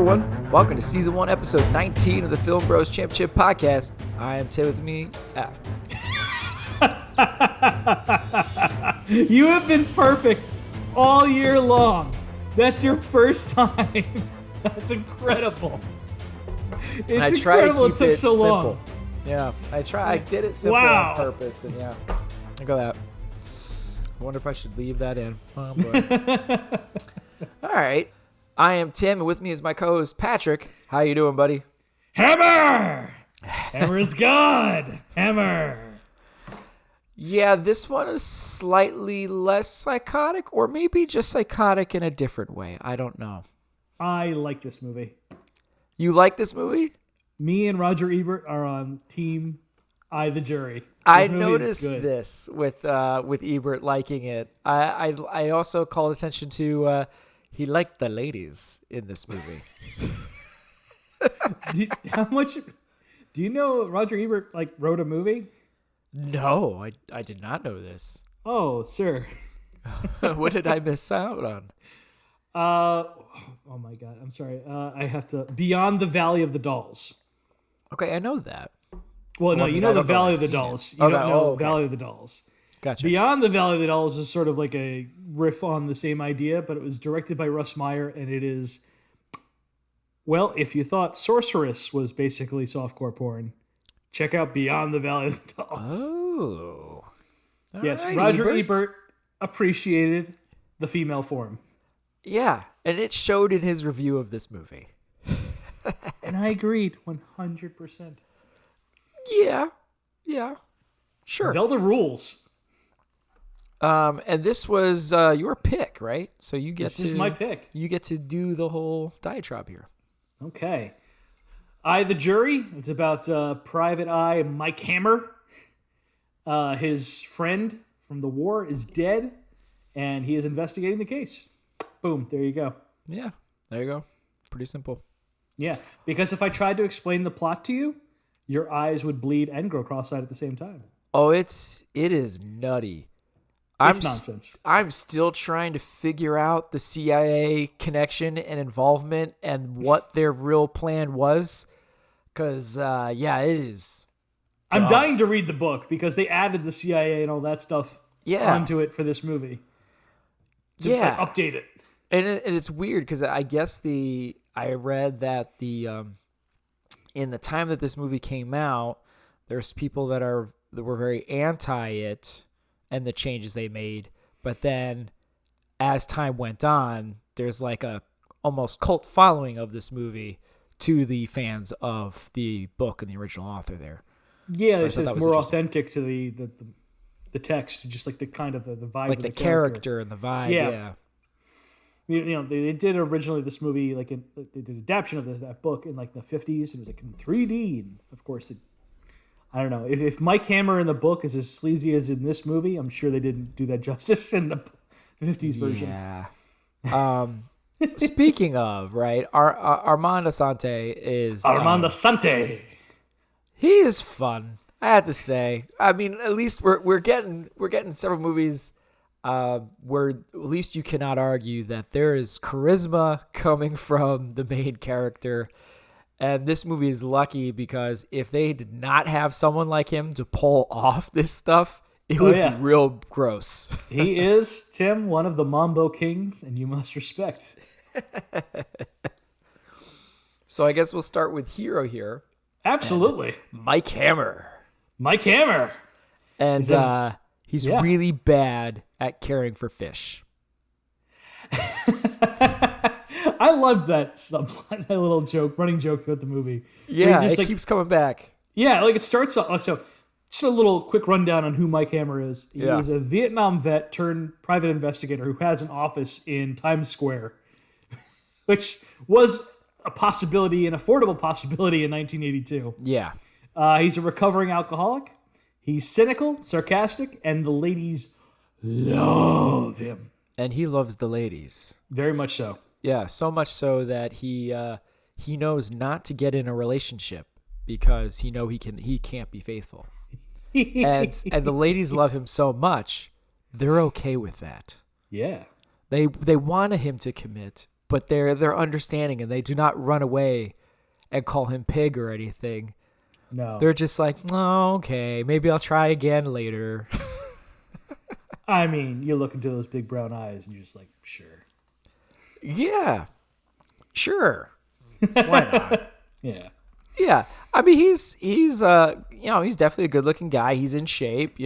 everyone. Welcome to Season 1, Episode 19 of the Film Bros Championship Podcast. I am Tim with me. You have been perfect all year long. That's your first time. That's incredible. It's incredible it took so long. Yeah, I did it simple on purpose, and yeah, look at that. I wonder if I should leave that in. Oh, boy. All right. I am Tim, and with me is my co-host, Patrick. How you doing, buddy? Hammer! Hammer is God! Hammer! Yeah, this one is slightly less psychotic, or maybe just psychotic in a different way. I don't know. I like this movie. You like this movie? Me and Roger Ebert are on team I, the Jury. I noticed this with Ebert liking it. I also called attention to he liked the ladies in this movie. How much do you know? Roger Ebert wrote a movie? No, I did not know this. Oh, sir. What did I miss out on? Oh my God, I'm sorry. I have to. Beyond the Valley of the Dolls. Okay, I know that. Well, no, you know the Valley of the Dolls. You don't know Valley of the Dolls. Gotcha. Beyond the Valley of the Dolls is sort of like a riff on the same idea, but it was directed by Russ Meyer, and it is, well, if you thought Sorceress was basically softcore porn, check out Beyond the Valley of the Dolls. Oh. Yes, right, Roger Ebert appreciated the female form. Yeah, and it showed in his review of this movie. And I agreed 100%. Yeah, sure. Zelda rules. And this was your pick, right? So this is my pick. You get to do the whole diatribe here. Okay. I, the Jury. It's about Private Eye Mike Hammer. His friend from the war is dead, and he is investigating the case. Boom. There you go. Yeah, there you go. Pretty simple. Yeah, because if I tried to explain the plot to you, your eyes would bleed and grow cross-eyed at the same time. Oh, it is nutty. It's nonsense. I'm still trying to figure out the CIA connection and involvement and what their real plan was. Because, it is. I'm dying to read the book because they added the CIA and all that stuff onto it for this movie. To update it. And it's weird because I guess I read that in the time that this movie came out, there's people that were very anti it and the changes they made. But then as time went on, there's like a almost cult following of this movie to the fans of the book and the original author there. Yeah, so it's more authentic to the text, just like the kind of the vibe, like of the character and the vibe. Yeah. You know, they did originally this movie they did an adaptation of that book in like the 50s. It was like in 3D, and of course, I don't know if Mike Hammer in the book is as sleazy as in this movie. I'm sure they didn't do that justice in the 50s version. Yeah. Speaking of, right, Armand Assante is Armand Assante. He is fun, I have to say. I mean, at least we're getting several movies where at least you cannot argue that there is charisma coming from the main character. And this movie is lucky because if they did not have someone like him to pull off this stuff, it would be real gross. He is, Tim, one of the Mambo Kings, and you must respect. So I guess we'll start with Hero here. Absolutely. Mike Hammer. And he's really bad at caring for fish. I love that subplot, that little running joke throughout the movie. Yeah, it keeps coming back. Yeah, it starts off. So, just a little quick rundown on who Mike Hammer is. He's a Vietnam vet turned private investigator who has an office in Times Square, which was a possibility, an affordable possibility in 1982. Yeah. He's a recovering alcoholic. He's cynical, sarcastic, and the ladies love him. And he loves the ladies. Very much so. Yeah, so much so that he knows not to get in a relationship because he can't be faithful. and the ladies love him so much, they're okay with that. Yeah. They wanted him to commit, but they're understanding and they do not run away and call him pig or anything. No. They're just like, oh, okay, maybe I'll try again later. I mean, you look into those big brown eyes and you're just like, sure. Yeah, sure. Why not? Yeah. Yeah. I mean, he's definitely a good looking guy. He's in shape,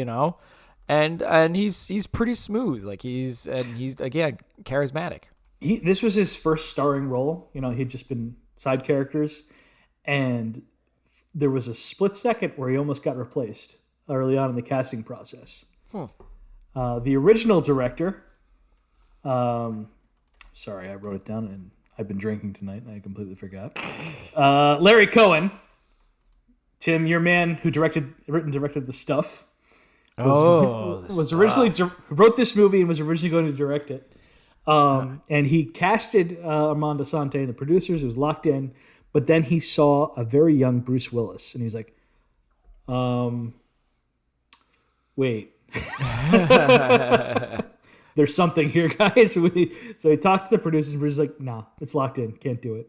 and he's pretty smooth. Like he's again charismatic. This was his first starring role. He'd just been side characters, and there was a split second where he almost got replaced early on in the casting process. The original director, sorry, I wrote it down and I've been drinking tonight and I completely forgot. Larry Cohen, Tim, your man who directed The Stuff, was originally wrote this movie and was originally going to direct it. And he casted Armando Sante and the producers. It was locked in, but then he saw a very young Bruce Willis and he was like, wait. There's something here, guys. So he talked to the producers and Bruce was like, nah, it's locked in. Can't do it.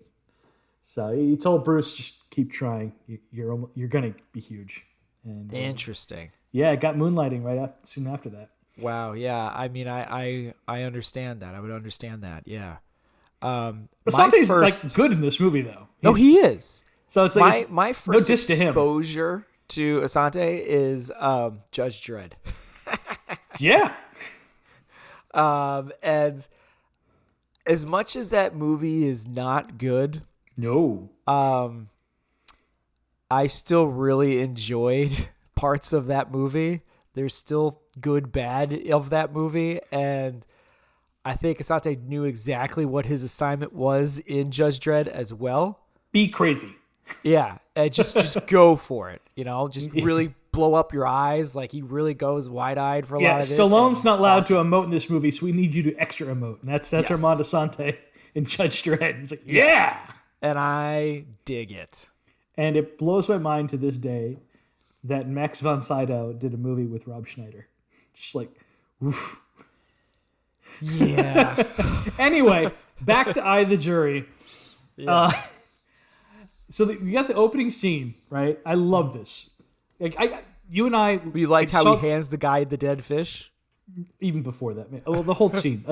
So he told Bruce, just keep trying. You're going to be huge. And Interesting. Yeah, it got moonlighting soon after that. Wow. Yeah. I mean, I understand that. I would understand that. Yeah. Sante's like good in this movie though. He is. So it's like my first no diss to him. exposure to Asante is Judge Dredd. Yeah. And as much as that movie is not good, no, I still really enjoyed parts of that movie. There's still good, bad of that movie, and I think Asante knew exactly what his assignment was in Judge Dredd as well. Be crazy. Yeah, just go for it. Just really blow up your eyes. Like he really goes wide-eyed for a lot of it. Yeah, Stallone's not allowed to emote in this movie, so we need you to extra emote. And that's yes. Armando Sante in Judge Dredd. It's like, yeah! And I dig it. And it blows my mind to this day that Max von Sydow did a movie with Rob Schneider. Just like, oof. Yeah. Anyway, back to I, the Jury. Yeah. So you got the opening scene, right? I love this. Like you and I. You liked how he hands the guy the dead fish? Even before that, man. Well, the whole scene.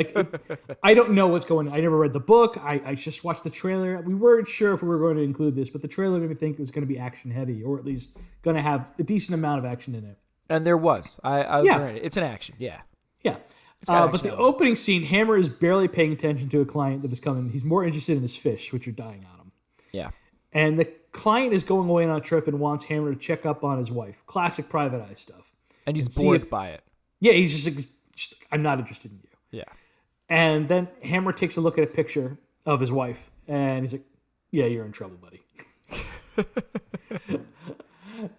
I don't know what's going on. I never read the book. I just watched the trailer. We weren't sure if we were going to include this, but the trailer made me think it was going to be action heavy, or at least going to have a decent amount of action in it. And there was. I was right. It's an action. Yeah. Yeah. But the opening scene, Hammer is barely paying attention to a client that is coming. He's more interested in his fish, which are dying on him. Yeah. And the client is going away on a trip and wants Hammer to check up on his wife. Classic private eye stuff. And he's bored by it. Yeah, he's just like, I'm not interested in you. Yeah. And then Hammer takes a look at a picture of his wife, and he's like, yeah, you're in trouble, buddy.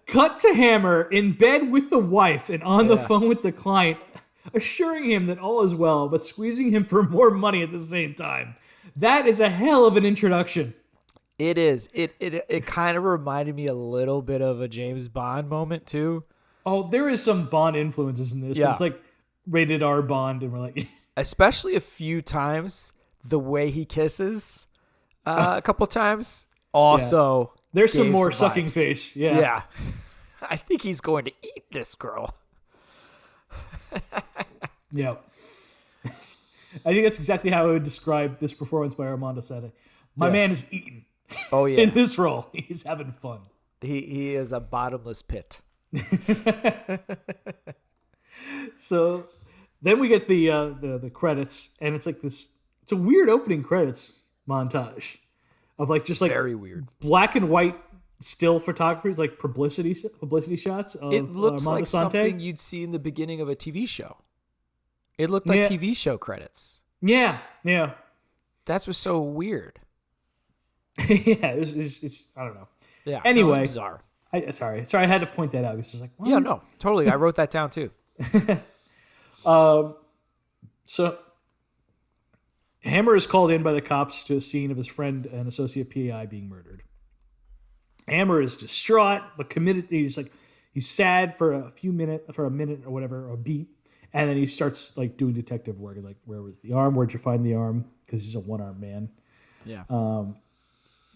Cut to Hammer in bed with the wife and on the phone with the client, assuring him that all is well, but squeezing him for more money at the same time. That is a hell of an introduction. It is. It kind of reminded me a little bit of a James Bond moment, too. Oh, there is some Bond influences in this. Yeah. But it's like rated R Bond, and we're like... Especially a few times, the way he kisses a couple times. Also, yeah. There's some more vibes. Sucking face. Yeah. Yeah. I think he's going to eat this girl. Yeah. I think that's exactly how I would describe this performance by Armando Sante. My man is eating. Oh, yeah. In this role. He's having fun. He is a bottomless pit. So then we get to the credits, and it's like this. It's a weird opening credits montage of just very weird black and white still photography, like publicity shots of it looks Armando like Sante. Something you'd see in the beginning of a TV show. It looked like TV show credits. Yeah. That's what's so weird. Yeah, it's I don't know. Yeah. Anyway, bizarre. Sorry, I had to point that out. It's just like, what? Yeah, no, totally. I wrote that down too. So Hammer is called in by the cops to a scene of his friend and associate PI being murdered. Hammer is distraught but committed. He's sad for a minute or whatever, or a beat, and then he starts doing detective work. Like, where was the arm? Where'd you find the arm? Because he's a one-armed man. Yeah.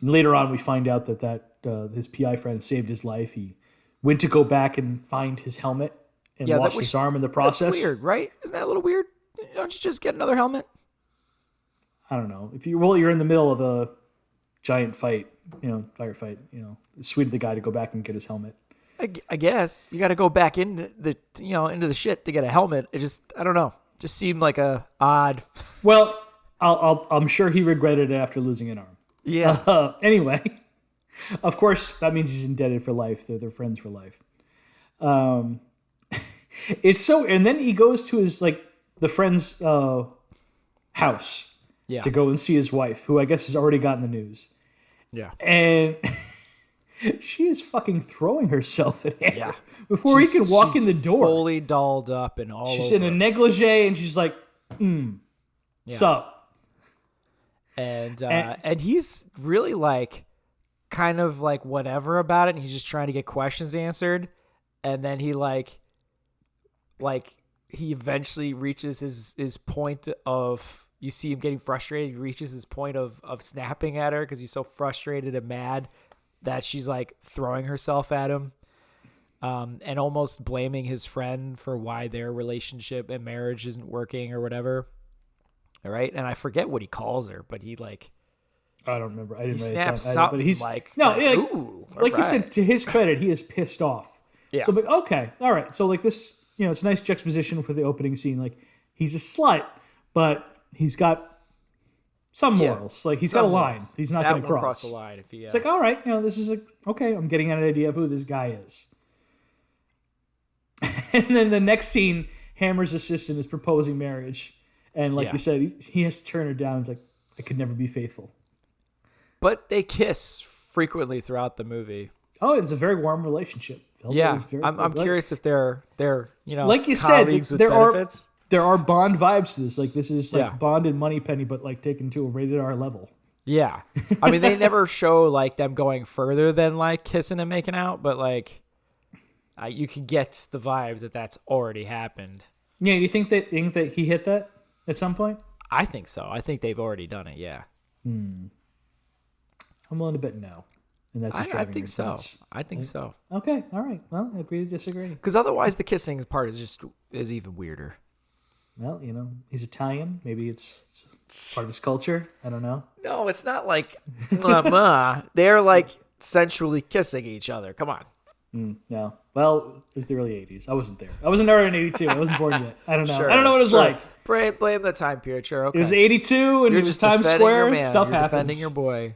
Later on, we find out that his PI friend saved his life. He went to go back and find his helmet and lost his arm in the process. That's weird, right? Isn't that a little weird? Don't you just get another helmet? I don't know. If you're in the middle of a giant fight, firefight, it's sweet of the guy to go back and get his helmet. I guess you got to go back into the shit to get a helmet. It just, I don't know, just seemed like a odd. Well, I'm sure he regretted it after losing an arm. Yeah. Anyway, of course, that means he's indebted for life. They're friends for life. It's so, and then he goes to his the friend's house to go and see his wife, who I guess has already gotten the news. Yeah. And she is fucking throwing herself at him before he can walk in the door. Fully dolled up and all She's over. in a negligee and she's like, sup. And he's really kind of whatever about it. And he's just trying to get questions answered. And then he he eventually reaches his point of, you see him getting frustrated. He reaches his point of snapping at her because he's so frustrated and mad that she's throwing herself at him, and almost blaming his friend for why their relationship and marriage isn't working or whatever. All right. And I forget what he calls her, but he I don't remember. I didn't he write snaps it down. something But he's ooh, like all you said, to his credit, he is pissed off. Yeah. So, but okay, all right. So this, it's a nice juxtaposition for the opening scene. He's a slut, but he's got some morals. He's got a line. Morals. He's not going to cross the line if he. It's all right. This is okay. I'm getting an idea of who this guy is. And then the next scene, Hammer's assistant is proposing marriage, and you said, he has to turn her down. It's I could never be faithful. But they kiss frequently throughout the movie. Oh, it's a very warm relationship. I'm curious if they're like you colleagues said, with benefits. There are Bond vibes to this. This is Bond and Moneypenny, but taken to a rated R level. Yeah. I mean, they never show them going further than kissing and making out, but you can get the vibes that that's already happened. Yeah. Do you think that he hit that at some point? I think so. I think they've already done it. Yeah. I'm willing to bet no. And that's just driving I think so. Nuts. I think so. Okay. All right. Well, I agree to disagree. Because otherwise the kissing part is even weirder. Well, he's Italian. Maybe it's part of his culture. I don't know. No, it's not they're sensually kissing each other. Come on. No. Well, it was the early 80s. I wasn't there. I wasn't there in 82. I wasn't born yet. I don't know. Sure, I don't know what it was like. Blame the time period. Sure, okay. It was 82 and it was Times Square. Stuff You're happens. defending your boy.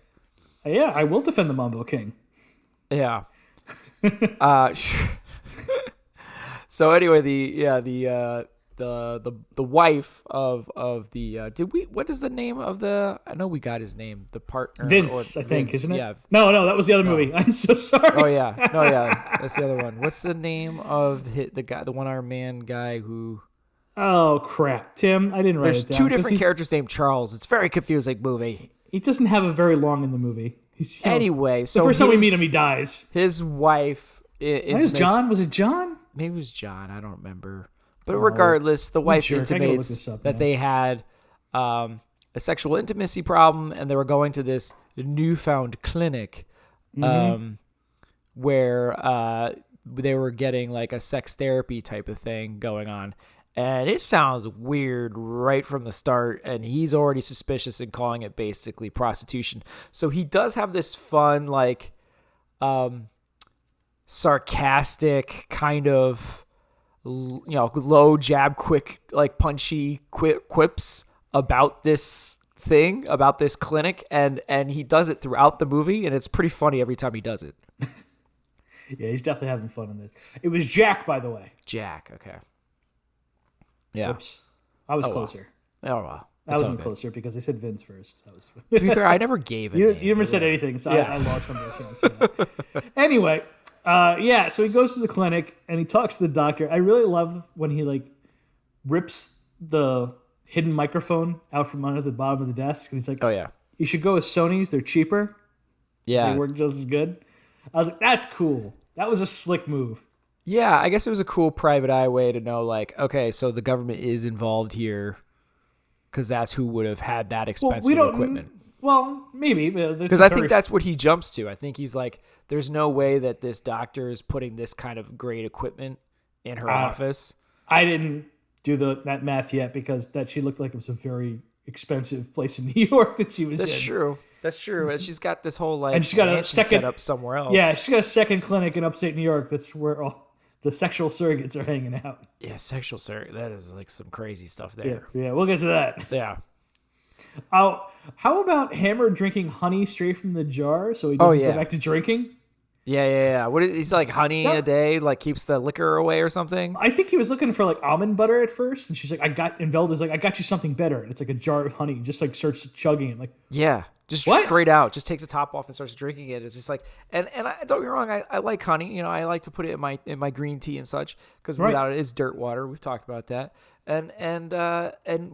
Yeah, I will defend the Mambo King. Yeah. So anyway, the wife of the what is the name of the, I know we got his name, the partner, Vince, I think, isn't it? Yeah. No, that was the other movie. I'm so sorry. Oh yeah. No, yeah. That's the other one. What's the name of the guy, the one-armed man guy who? Oh crap, Tim, I didn't write it down. There's two different characters named Charles. It's a very confusing movie. He doesn't have a very long in the movie. Anyway, so the first time we meet him, he dies. His wife. Was John? Was it John? Maybe it was John. I don't remember. But regardless, the wife intimates that they had a sexual intimacy problem, and they were going to this newfound clinic where they were getting a sex therapy type of thing going on. And it sounds weird right from the start, and he's already suspicious and calling it basically prostitution. So he does have this fun, sarcastic kind of, low jab, quick, punchy quips about this thing, about this clinic, and he does it throughout the movie, and it's pretty funny every time he does it. Yeah, he's definitely having fun in this. It was Jack, by the way. Jack, okay. Yeah. Oops. I was closer. Well. Oh, well. I wasn't closer because I said Vince first. To be fair, I never gave it. You never said anything, so I lost some of the accounts. Anyway, so he goes to the clinic and he talks to the doctor. I really love when he rips the hidden microphone out from under the bottom of the desk, and he's like, "Oh yeah, you should go with Sony's. They're cheaper. Yeah, they work just as good." I was like, "That's cool. That was a slick move." Yeah, I guess it was a cool private eye way to know, okay, so the government is involved here because that's who would have had that expensive equipment. Well, maybe. Because I think that's what he jumps to. I think he's like, there's no way that this doctor is putting this kind of great equipment in her office. I didn't do that math yet because she looked like it was a very expensive place in New York that she was in. That's true. That's true. And she's got this whole like, and she's got a second set up somewhere else. Yeah, she's got a second clinic in upstate New York. That's where all the sexual surrogates are hanging out. Yeah, sexual surrogate. That is like some crazy stuff there. Yeah, we'll get to that. Yeah. How about Hammer drinking honey straight from the jar so he doesn't go back to drinking? Yeah. What is he's like honey a day, like keeps the liquor away or something? I think he was looking for like almond butter at first, and she's like, and Velda's like, I got you something better. And it's like a jar of honey, just like starts chugging it. Like, just straight out, just takes the top off and starts drinking it. It's just like, and I, don't get me wrong, I like honey. You know, I like to put it in my green tea and such because without it, it's dirt water. We've talked about that. And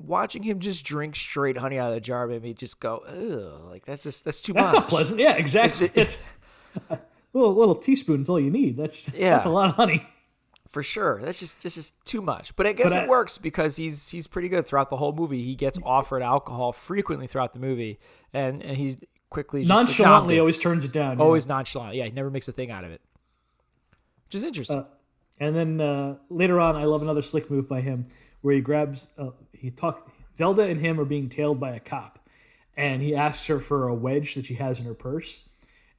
watching him just drink straight honey out of the jar made me just go, ugh, like that's too much. That's not pleasant. Yeah, exactly. It's little teaspoon's all you need. That's a lot of honey. For sure. That's just too much. But I guess it works because he's pretty good throughout the whole movie. He gets offered alcohol frequently throughout the movie, and he quickly just nonchalantly always turns it down. Always nonchalant. Yeah, he never makes a thing out of it. Which is interesting. And then later on, I love another slick move by him where he grabs Velda and him are being tailed by a cop, and he asks her for a wedge that she has in her purse,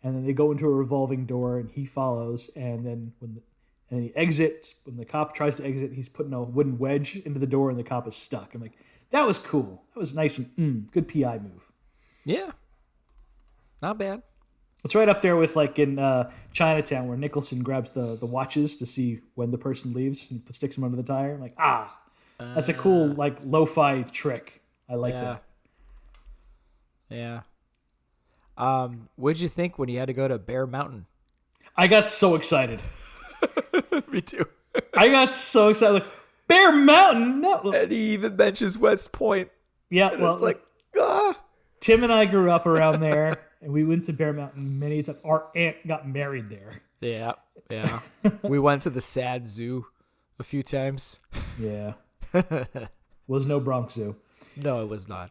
and then they go into a revolving door, and he follows, and then when the cop tries to exit, he's putting a wooden wedge into the door, and the cop is stuck. I'm like, that was cool. That was nice and good PI move. Yeah, not bad. It's right up there with like in Chinatown where Nicholson grabs the watches to see when the person leaves and sticks them under the tire. I'm like, that's a cool like lo-fi trick. I like that. Yeah. What'd you think when you had to go to Bear Mountain? I got so excited. Me too. I got so excited. Like, Bear Mountain? No. And he even mentions West Point. Yeah, well, it's like, Tim and I grew up around there, and we went to Bear Mountain many times. Our aunt got married there. Yeah. We went to the sad zoo a few times. Yeah. Was no Bronx Zoo. No, it was not.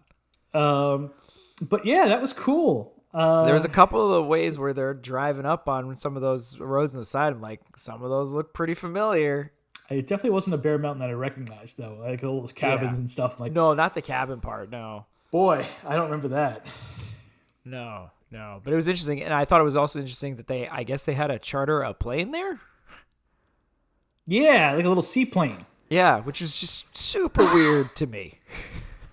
But yeah, that was cool. There was a couple of the ways where they're driving up on some of those roads on the side. I'm like, some of those look pretty familiar. It definitely wasn't a Bear Mountain that I recognized, though. Like all those cabins and stuff. Like, no, not the cabin part. No. Boy, I don't remember that. No. But it was interesting, and I thought it was also interesting that I guess they had to charter a plane there. Yeah, like a little seaplane. Yeah, which is just super weird to me.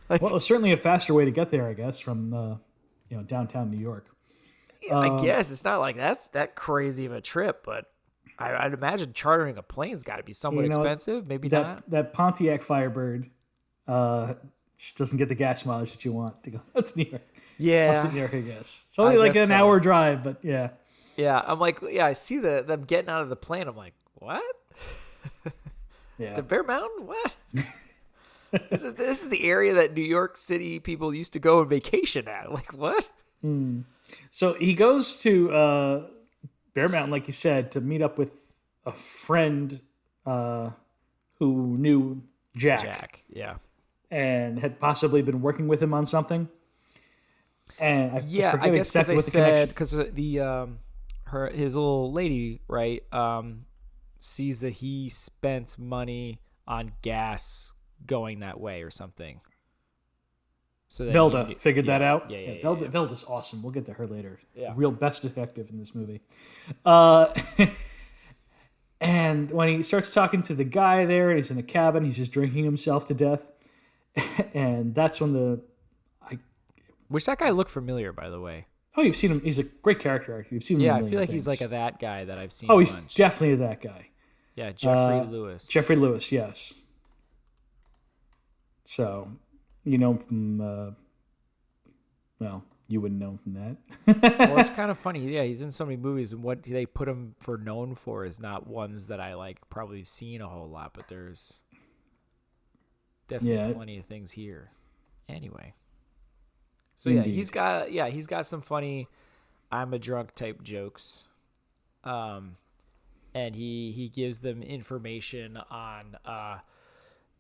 Well, it was certainly a faster way to get there, I guess, from downtown New York. I guess it's not like that's that crazy of a trip, but I'd imagine chartering a plane's got to be somewhat expensive. Maybe not. That Pontiac Firebird just doesn't get the gas mileage that you want to go out to New York. Yeah, upstate New York, I guess. It's only like an hour drive, but yeah. Yeah, I'm like, I see them getting out of the plane. I'm like, what? Yeah. To Bear Mountain? What? This is the area that New York City people used to go on vacation at. Like, what? So he goes to Bear Mountain, like you said, to meet up with a friend who knew Jack. Yeah. And had possibly been working with him on something. And I forget guess exactly what the connection. Because his little lady, right, sees that he spent money on gas going that way or something. So Velda figured that out. Yeah. Velda's awesome. We'll get to her later. Yeah. The real best detective in this movie. And when he starts talking to the guy there, he's in a cabin. He's just drinking himself to death. And that's when Which that guy looked familiar, by the way. Oh, you've seen him. He's a great character. You've seen him. Yeah, I feel like he's like that guy that I've seen. Oh, he's definitely that guy. Yeah, Jeffrey Lewis. Jeffrey Lewis, yes. So, you know from, well, you wouldn't know him from that. Well, it's kind of funny. Yeah, he's in so many movies, and what they put him for known for is not ones that I like probably seen a whole lot, but there's definitely plenty of things here. Anyway. So yeah, he's got some funny I'm a drunk type jokes. And he gives them information on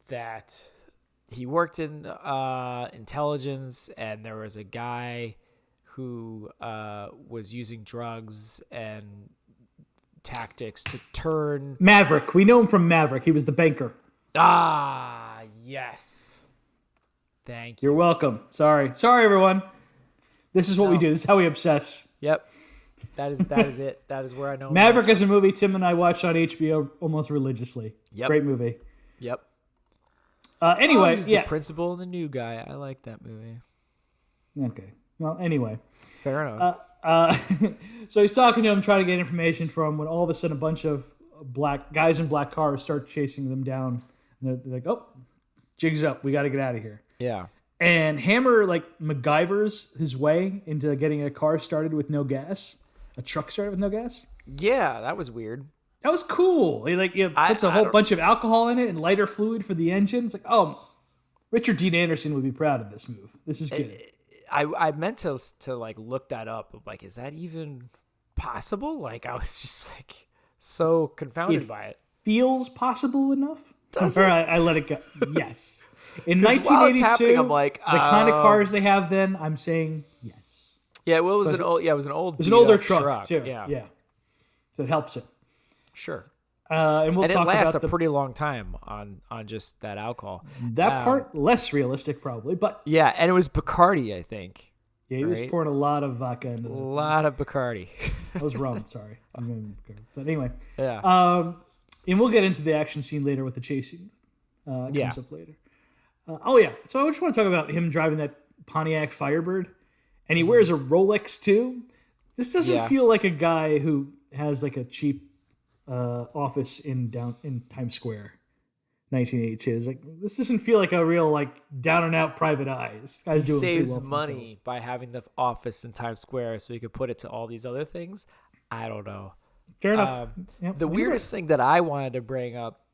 that he worked in intelligence, and there was a guy who was using drugs and tactics to turn Maverick. We know him from Maverick. He was the banker. Ah, yes. Thank you. You're welcome. Sorry, everyone. This is what we do. This is how we obsess. Yep. That is it. That is where I know. Maverick is a movie Tim and I watched on HBO almost religiously. Yep. Great movie. Yep. Anyway, he was yeah. the principal and the new guy. I like that movie. Okay. Well, anyway. Fair enough. So he's talking to him, trying to get information from him, when all of a sudden a bunch of black guys in black cars start chasing them down. And they're like, oh, jig's up. We got to get out of here. Yeah. And Hammer, like, MacGyver's his way into getting a car started with no gas. A truck started with no gas. Yeah, that was weird. That was cool. He puts a whole bunch of alcohol in it and lighter fluid for the engine. It's like, oh, Richard Dean Anderson would be proud of this move. This is good. I meant to like look that up. Like, is that even possible? Like, I was just like so confounded by it. Feels possible enough? Does All it? right, I let it go. Yes. In 1982, I'm like, the kind of cars they have then, I'm saying yes. Yeah, well, it was an older truck too. Yeah. So it helps it. Sure. And we'll talk it lasts about a pretty long time on just that alcohol. That part less realistic probably, but yeah, and it was Bacardi, I think. yeah, he was pouring a lot of vodka into a lot of Bacardi. That was rum. Sorry, but anyway. Yeah. And we'll get into the action scene later with the chasing. Comes up later. So I just want to talk about him driving that Pontiac Firebird, and he wears a Rolex too. This doesn't feel like a guy who has like a cheap office in Times Square, 1982. It's like, this doesn't feel like a real like down and out private eye. This guy's doing pretty saves well for money himself. by having the office in Times Square, so he could put it to all these other things. I don't know. Fair enough. The weirdest thing that I wanted to bring up.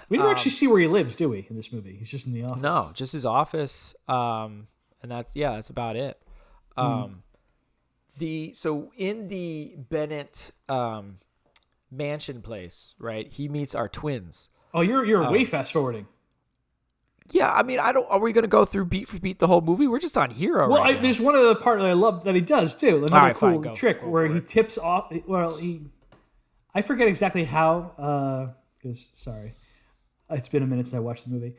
We never actually see where he lives, do we? In this movie, he's just in the office. No, just his office. And that's about it. So in the Bennett mansion place, right? He meets our twins. Oh, you're way fast forwarding. Yeah, I mean, are we going to go through beat for beat the whole movie? We're just on Hero. Well, right now. there's one other part that I love that he does too. Another cool trick go where for he it. tips off. Well, I forget exactly how. Because sorry, it's been a minute since I watched the movie.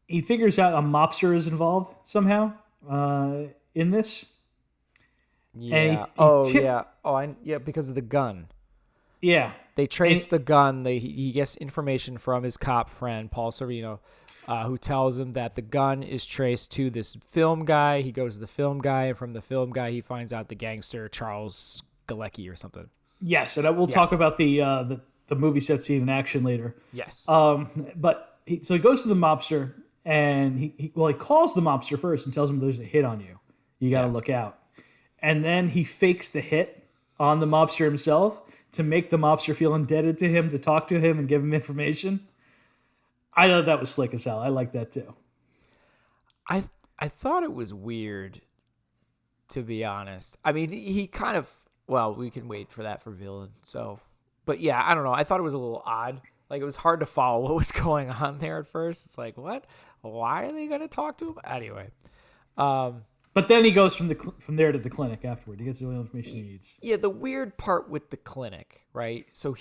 He figures out a mobster is involved somehow in this. Yeah. Because of the gun. Yeah. They trace the gun. He gets information from his cop friend, Paul Sorvino, who tells him that the gun is traced to this film guy. He goes to the film guy, and from the film guy, he finds out the gangster, Charles Galecki or something. Yes, and we'll talk about the movie set scene in action later. Yes. But he goes to the mobster, and he calls the mobster first and tells him there's a hit on you. You got to look out. And then he fakes the hit on the mobster himself to make the mobster feel indebted to him, to talk to him and give him information. I thought that was slick as hell. I like that too. I thought it was weird, to be honest. I mean, he kind of, well, we can wait for that for villain. So, but yeah, I don't know. I thought it was a little odd. Like, it was hard to follow what was going on there at first. It's like, what? Why are they going to talk to him? Anyway. But then he goes from there to the clinic afterward. He gets the information he needs. Yeah, the weird part with the clinic, right? So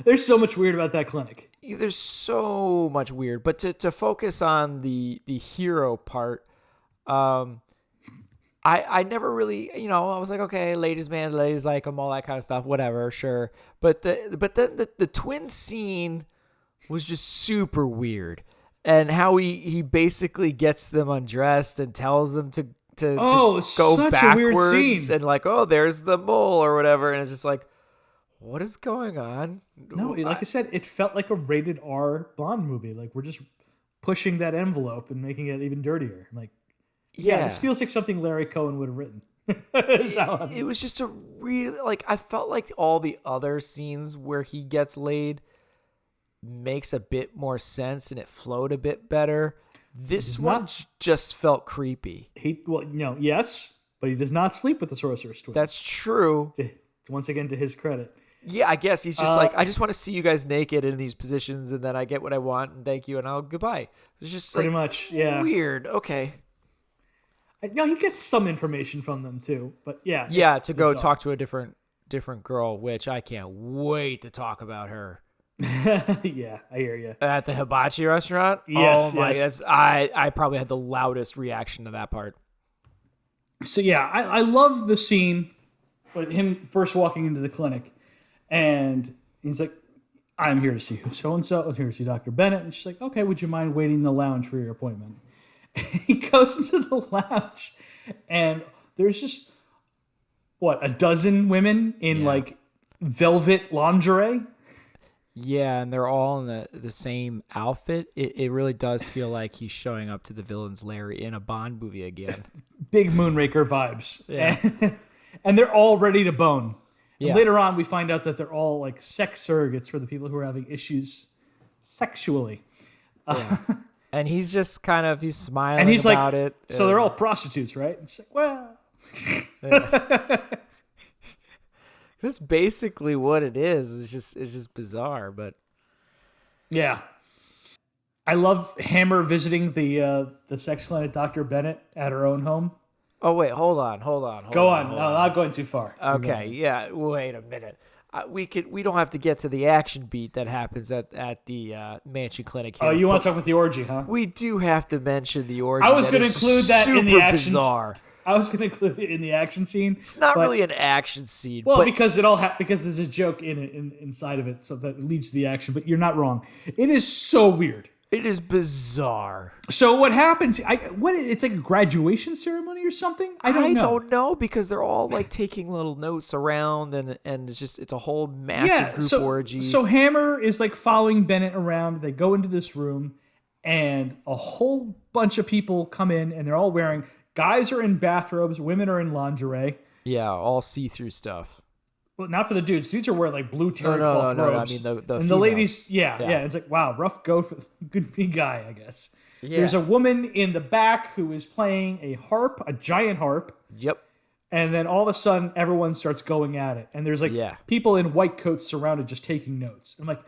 there's so much weird about that clinic. There's so much weird. But to focus on the hero part, I never really, I was like, okay, ladies man, ladies like him, all that kind of stuff, whatever, sure. But then the twin scene was just super weird, and how he basically gets them undressed and tells them to go such backwards, a weird scene. and like, oh, there's the mole or whatever, and it's just like, what is going on? No, like I said, it felt like a rated R Bond movie. Like, we're just pushing that envelope and making it even dirtier. Like, yeah, this feels like something Larry Cohen would have written. It was just a really, like, I felt like all the other scenes where he gets laid makes a bit more sense and it flowed a bit better. This one just felt creepy. Yes, but he does not sleep with the Sorcerer's Twin. That's true. Once again, to his credit. Yeah, I guess he's just like, I just want to see you guys naked in these positions, and then I get what I want, and thank you, and goodbye. It's just pretty like, much, yeah. Weird. Okay. No, he gets some information from them too, but yeah. Yeah, it's to go bizarre. talk to a different girl, which I can't wait to talk about her. Yeah, I hear you. At the hibachi restaurant? Yes, Oh my, yes. I probably had the loudest reaction to that part. So yeah, I love the scene with him first walking into the clinic, and he's like, "I'm here to see so and so. I'm here to see Dr. Bennett." And she's like, "Okay, would you mind waiting in the lounge for your appointment?" He goes into the lounge, and there's just a dozen women in Yeah. like velvet lingerie. Yeah, and they're all in the same outfit. It really does feel like he's showing up to the villain's lair in a Bond movie again. Big Moonraker vibes. Yeah. And they're all ready to bone. And Yeah. later on, we find out that they're all like sex surrogates for the people who are having issues sexually. And he's just he's smiling And he's about like, it. so they're all prostitutes, right? And she's like, well, That's basically what it is. It's just bizarre, but yeah. I love Hammer visiting the sex clinic Dr. Bennett at her own home. oh wait, hold on. Go on. No, not going too far. Okay, yeah. Wait a minute. We don't have to get to the action beat that happens at the Mansion Clinic here. Oh, you want to talk about the orgy, huh? We do have to mention the orgy. I was going to is include that in the super action. bizarre. I was going to include it in the action scene. It's not but- really an action scene. Well, but because because there's a joke inside of it, so that leads to the action. But you're not wrong. It is so weird. it is bizarre. So what happens? It's like a graduation ceremony or something. I don't know. don't know because they're all like taking little notes around and it's a whole massive group orgy. So Hammer is like following Bennett around. They go into this room, and a whole bunch of people come in, and they're all wearing. Guys are in bathrobes. Women are in lingerie. yeah, all see-through stuff. Well, not for the dudes. Dudes are wearing like blue terry No, cloth no, no, robes. I mean the and females. the ladies, yeah. Yeah. It's like, wow, rough go for good big guy, I guess. Yeah. There's a woman in the back who is playing a harp, a giant harp, Yep. and then all of a sudden everyone starts going at it. And there's like Yeah. people in white coats surrounded just taking notes. I'm like,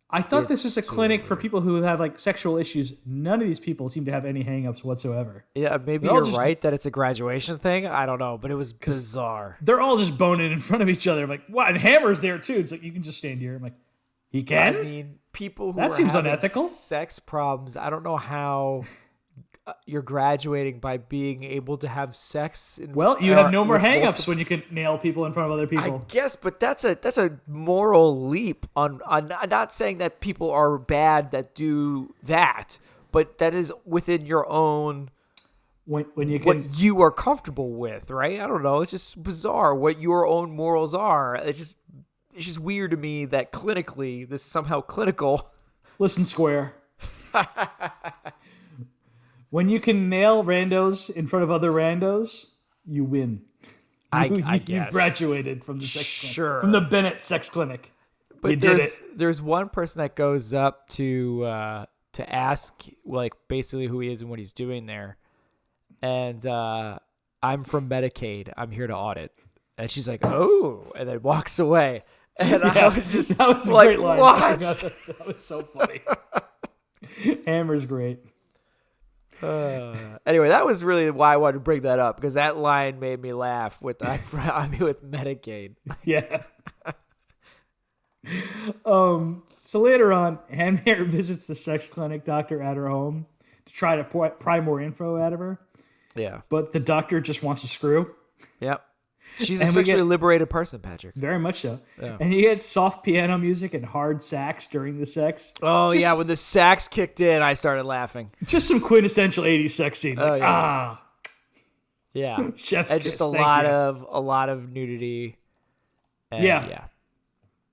I thought this was a It's clinic for people who have like sexual issues. None of these people seem to have any hangups whatsoever. Yeah, maybe They're all you're just- right that it's a graduation thing. I don't know, but it was bizarre. They're all just boning in front of each other. I'm like, wow, and Hammer's there too. It's like, you can just stand here. I'm like, he I can? mean, people who That are seems having unethical. sex problems. I don't know how you're graduating by being able to have sex. Well, you have no more with hangups multiple- when you can nail people in front of other I people. guess, but that's a moral leap. On I'm not saying that people are bad that do that, but that is within your own When you can, what you are comfortable with, right? I don't know. It's just bizarre what your own morals are. It's just weird to me that clinically this is somehow clinical. listen, Square. When you can nail randos in front of other randos, you win. I You've guess. graduated from the sex clinic. Sure. From the Bennett sex clinic. But you did it. there's one person that goes up to ask like basically who he is and what he's doing there, and I'm from Medicaid. I'm here to audit, and she's like, oh, and then walks away, and I was just that was a like, great line. what? That was so funny. Hammer's great. Anyway, that was really why I wanted to bring that up because that line made me laugh. With I'm here with Medicaid. Yeah. So later on, Hammer visits the sex clinic doctor at her home to try to pry more info out of her, Yeah. but the doctor just wants to screw. Yep. She's a And we sexually get- liberated person, Patrick. Very much so. Yeah. And you get soft piano music and hard sax during the sex. Oh Just- yeah, when the sax kicked in, I started laughing. Just some quintessential 80s sex scene. Like, Oh, yeah. Yeah, chef's and kiss. just a Thank lot of nudity. And Yeah.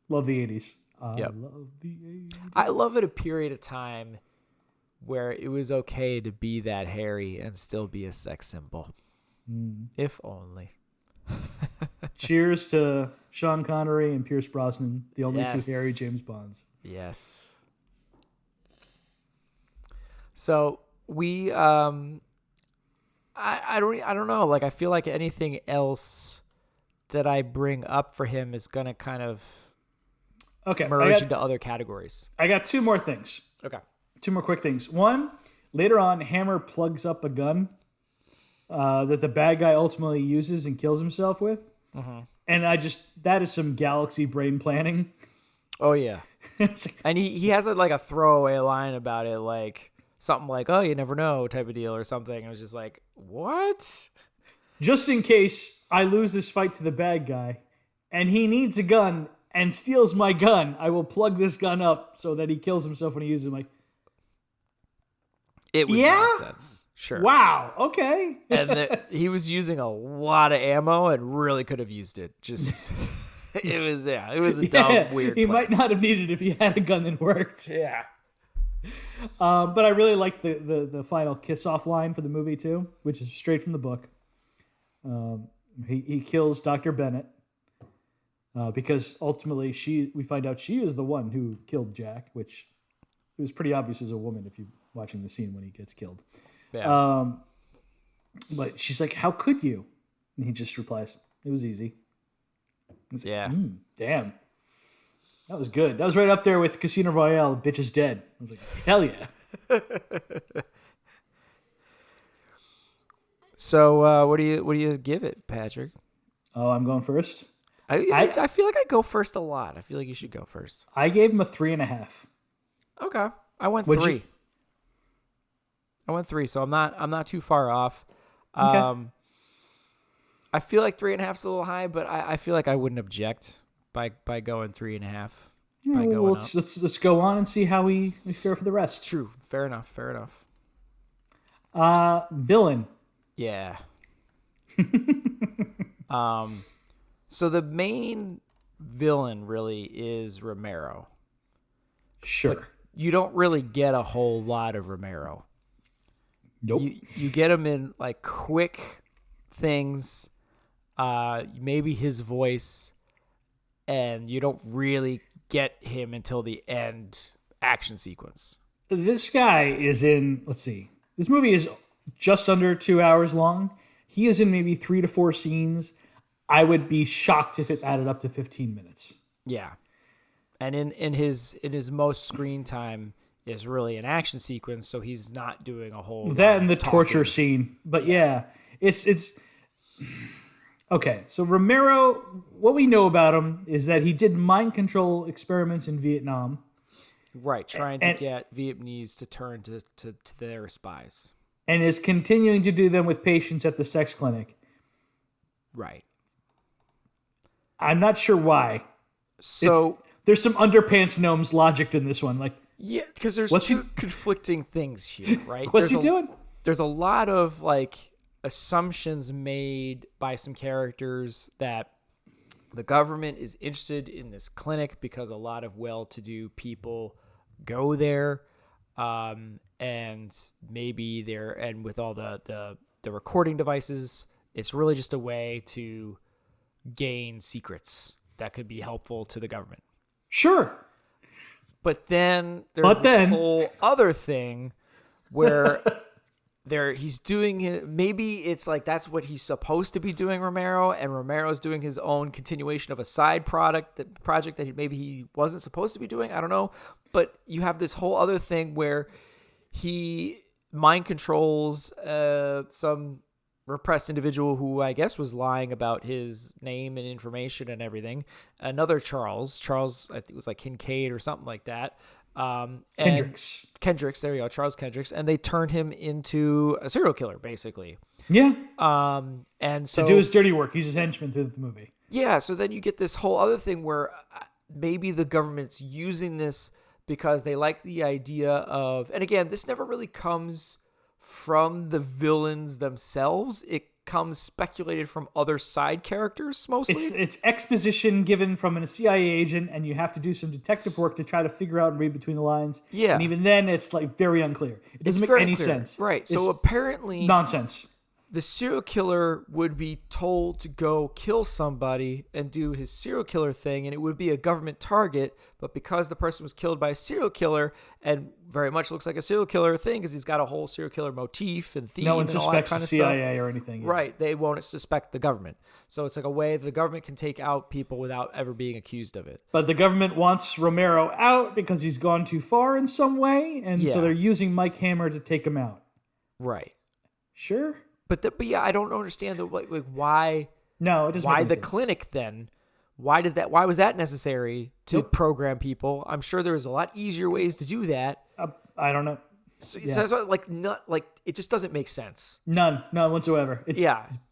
Love the 80s. I Yep. love the 80s. I love it a period of time where it was okay to be that hairy and still be a sex symbol. If only. Cheers to Sean Connery and Pierce Brosnan, the only Yes. two hairy James Bonds. Yes. So we I don't know, like I feel like anything else that I bring up for him is gonna kind of Okay, merge into other categories. I got two more things. Okay. Two more quick things. One, later on, Hammer plugs up a gun that the bad guy ultimately uses and kills himself with. And that is some galaxy brain planning. Oh yeah. It's like, And he has like a throwaway line about it, like something like, "Oh, you never know," type of deal or something. I was just like, "What?" just in case I lose this fight to the bad guy, and he needs a gun and steals my gun, I will plug this gun up so that he kills himself when he uses it. I'm like, It was nonsense. Sure. wow, okay. And he was using a lot of ammo and really could have used it. Just it was a dumb, weird. He play. might not have needed it if he had a gun that worked. Yeah. But I really like the final kiss off line for the movie too, which is straight from the book. He kills Dr. Bennett because ultimately we find out she is the one who killed Jack, which it was pretty obvious as a woman if you're watching the scene when he gets killed. Yeah. But she's like, "How could you?" And he just replies, "It was easy." Like, Yeah. Damn. That was good. That was right up there with Casino Royale, Bitch is Dead. I was like, hell yeah. So what do you give it, Patrick? Oh, I'm going first. I feel like I go first a lot. I feel like you should go first. I gave him a 3.5. Okay. I went What'd 3. you- I went 3, so I'm not too far off. Okay. I feel like 3.5 is a little high, but I feel like I wouldn't object by going 3.5. Yeah, by well, going let's go on and see how we fare for the rest. True. Fair enough. Villain. Yeah. So the main villain really is Romero. Sure. But you don't really get a whole lot of Romero. Nope. You get him in like quick things, maybe his voice, and you don't really get him until the end action sequence. This guy is in, let's see, this movie is just under 2 hours long. He is in maybe 3 to 4 scenes. I would be shocked if it added up to 15 minutes. Yeah. And in his most screen time is really an action sequence, so he's not doing a whole That and the talking. torture scene. But yeah, it's okay. So Romero, what we know about him is that he did mind control experiments in Vietnam. Right, trying to get Vietnamese to turn to their spies. And is continuing to do them with patients at the sex clinic. Right. I'm not sure why. So there's some underpants gnomes logic in this one. Like, yeah, because there's What's two conflicting things here, right? what's he doing? There's a lot of like assumptions made by some characters that the government is interested in this clinic because a lot of well-to-do people go there, and maybe and with all the recording devices, it's really just a way to gain secrets that could be helpful to the government. Sure. But then there's this whole other thing where he's doing it. Maybe it's like that's what he's supposed to be doing, Romero, and Romero's doing his own continuation of a side project that maybe he wasn't supposed to be doing. I don't know. But you have this whole other thing where he mind controls some repressed individual who I guess was lying about his name and information and everything. Another Charles, I think it was like Kincaid or something like that. Kendricks, there you go, Charles Kendricks, and they turn him into a serial killer, basically. Yeah. And so to do his dirty work, he's his henchman through the movie. Yeah, so then you get this whole other thing where maybe the government's using this because they like the idea of, and again, this never really comes from the villains themselves. It comes speculated from other side characters mostly. It's exposition given from a CIA agent, and you have to do some detective work to try to figure out and read between the lines. Yeah. And even then, it's like very unclear. It doesn't make any sense. Right. It's So apparently nonsense. The serial killer would be told to go kill somebody and do his serial killer thing, and it would be a government target. But because the person was killed by a serial killer and very much looks like a serial killer thing because he's got a whole serial killer motif and theme No one and all that suspects kind the of CIA stuff. or anything. Yeah. Right. They won't suspect the government. So it's like a way the government can take out people without ever being accused of it. But the government wants Romero out because he's gone too far in some way, and so they're using Mike Hammer to take him out. Right. Sure. But yeah, I don't understand why. No, it doesn't. Why make the sense. clinic then? Why was that necessary to Nope. program people? I'm sure there's a lot easier ways to do that. I don't know. So, Yeah. so not like it just doesn't make sense. None whatsoever. It's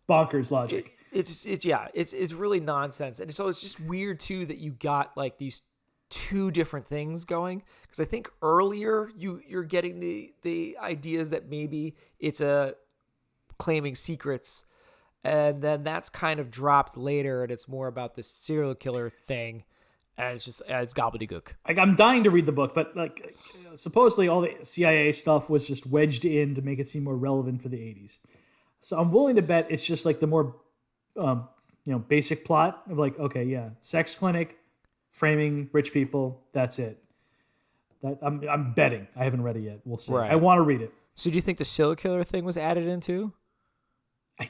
bonkers logic. It's really nonsense. And so it's just weird too that you got like these two different things going, because I think earlier you're getting the ideas that maybe it's a claiming secrets, and then that's kind of dropped later, and it's more about this serial killer thing, and it's gobbledygook. Like, I'm dying to read the book, but like supposedly all the CIA stuff was just wedged in to make it seem more relevant for the 80s. So I'm willing to bet it's just like the more basic plot of like, okay, yeah, sex clinic, framing rich people, that's it. That I'm betting. I haven't read it yet. We'll see. Right. I want to read it. So do you think the serial killer thing was added into?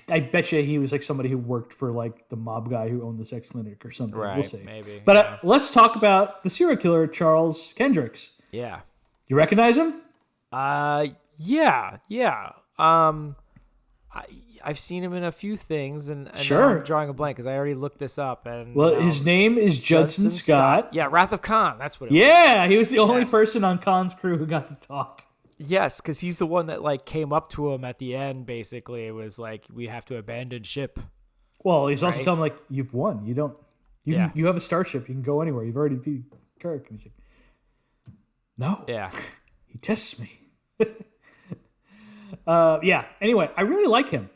I bet you he was like somebody who worked for like the mob guy who owned the sex clinic or something. Right, We'll see. maybe. But let's talk about the serial killer, Charles Kendricks. Yeah. You recognize him? Yeah. I've seen him in a few things, and Sure. now I'm drawing a blank because I already looked this up. And His name is Judson Scott. Yeah, Wrath of Khan. That's what it was. Yeah, he was the only person on Khan's crew who got to talk. Yes, because he's the one that like came up to him at the end. Basically, it was like, we have to abandon ship. Well, he's also telling him like, you've won. You have a starship. You can go anywhere. You've already beat Kirk. And he's like, no. Yeah. He tests me. Anyway, I really like him.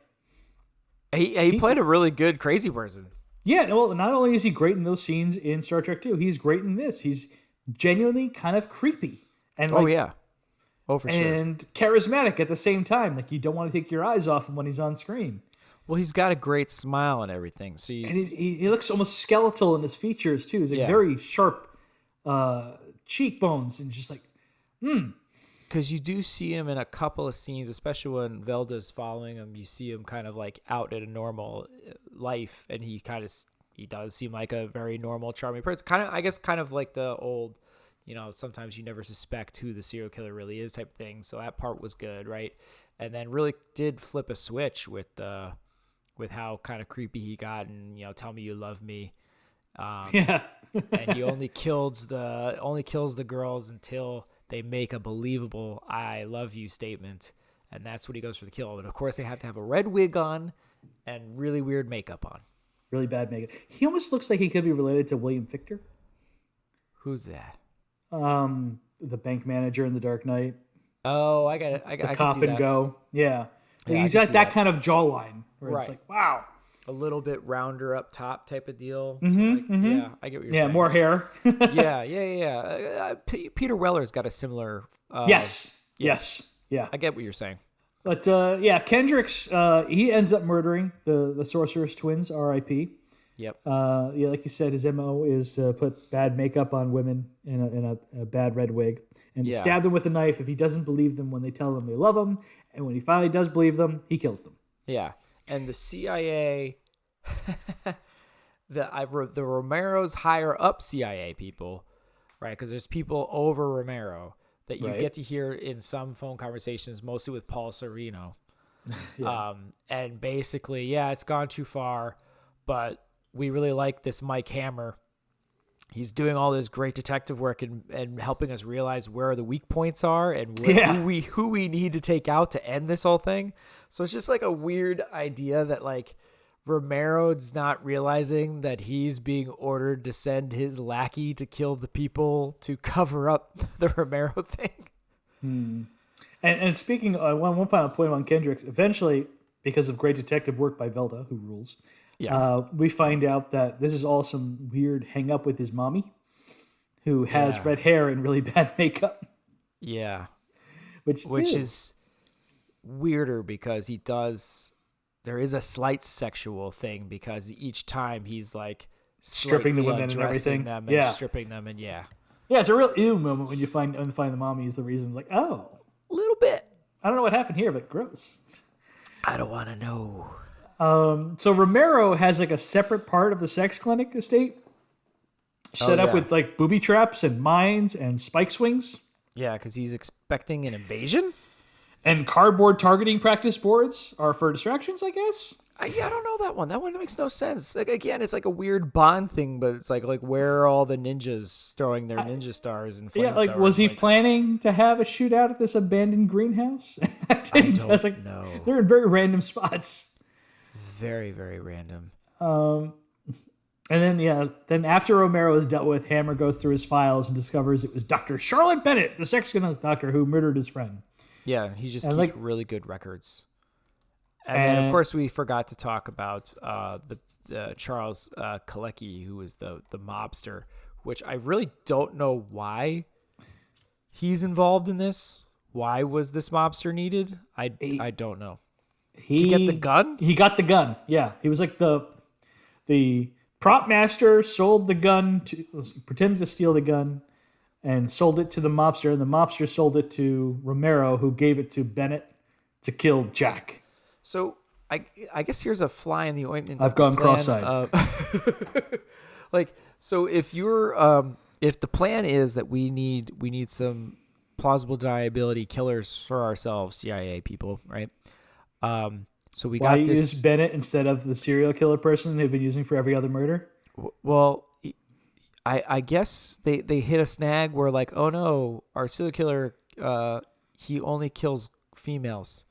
He played a really good crazy person. Yeah, well, not only is he great in those scenes in Star Trek 2, he's great in this. He's genuinely kind of creepy. And Oh, yeah. Oh, for sure. And charismatic at the same time. Like, you don't want to take your eyes off him when he's on screen. Well, he's got a great smile and everything. So And he looks almost skeletal in his features, too. He's like very sharp cheekbones and just like, Because you do see him in a couple of scenes, especially when Velda's following him. You see him kind of like out in a normal life, and he does seem like a very normal, charming person. Kind of like the old, sometimes you never suspect who the serial killer really is type thing. So that part was good, right? And then really did flip a switch with how kind of creepy he got, and tell me you love me. yeah. And he only kills the girls until they make a believable "I love you" statement, and that's when he goes for the kill. And of course, they have to have a red wig on and really weird makeup on. Really bad makeup. He almost looks like he could be related to William Fichtner. Who's that? The bank manager in The Dark Knight. Oh, I got it. I Cop can see and that. Go. Yeah. Yeah, He's I got can see that that. kind of jawline where it's Right. like, wow. A little bit rounder up top type of deal. Mm-hmm. Yeah, I get what you're saying. Yeah, more hair. Yeah. Peter Weller's got a similar. Yes. yeah. Yes. Yeah. I get what you're saying. But Kendricks, he ends up murdering the Sorcerer's twins, R.I.P. Yep. Like you said, his MO is put bad makeup on women in a bad red wig and stab them with a knife if he doesn't believe them when they tell him they love him. And when he finally does believe them, he kills them. Yeah. And the CIA, the Romero's higher up CIA people, right? Because there's people over Romero that you get to hear in some phone conversations, mostly with Paul Sereno. And basically, it's gone too far, but we really like this Mike Hammer. He's doing all this great detective work and helping us realize where the weak points are and who we need to take out to end this whole thing. So it's just like a weird idea that like Romero's not realizing that he's being ordered to send his lackey to kill the people to cover up the Romero thing. And speaking, one final point on Kendricks, eventually, because of great detective work by Velda, who rules, we find out that this is all some weird hang up with his mommy, who has red hair and really bad makeup. Yeah. Which is weirder because there is a slight sexual thing because each time he's like stripping the women and everything. Them and stripping them and yeah, it's a real ew moment when you find the mommy is the reason. Like, oh, a little bit. I don't know what happened here, but gross. I don't want to know. So Romero has like a separate part of the sex clinic estate set up with like booby traps and mines and spike swings. Yeah, because he's expecting an invasion. And cardboard targeting practice boards are for distractions, I guess. I don't know that one. That one makes no sense. Like, again, it's like a weird Bond thing, but it's like where are all the ninjas throwing their ninja stars and flamethrowers? Yeah, like was he planning to have a shootout at this abandoned greenhouse? I don't know. They're in very random spots. Very, very random. And then after Romero is dealt with, Hammer goes through his files and discovers it was Dr. Charlotte Bennett, the sex doctor who murdered his friend. Yeah, he just keeps really good records. And then, of course, we forgot to talk about the Charles Kalecki, who was the mobster, which I really don't know why he's involved in this. Why was this mobster needed? I don't know. To get the gun? He got the gun, yeah. He was like the prop master, sold the gun, pretended to steal the gun, and sold it to the mobster, and the mobster sold it to Romero, who gave it to Bennett to kill Jack. So I guess here's a fly in the ointment. I've gone cross-eyed. So if you're if the plan is that we need some plausible deniability killers for ourselves, CIA people, right? So we got this. Why use Bennett instead of the serial killer person they've been using for every other murder? Well, I guess they hit a snag where like, oh no, our serial killer he only kills females.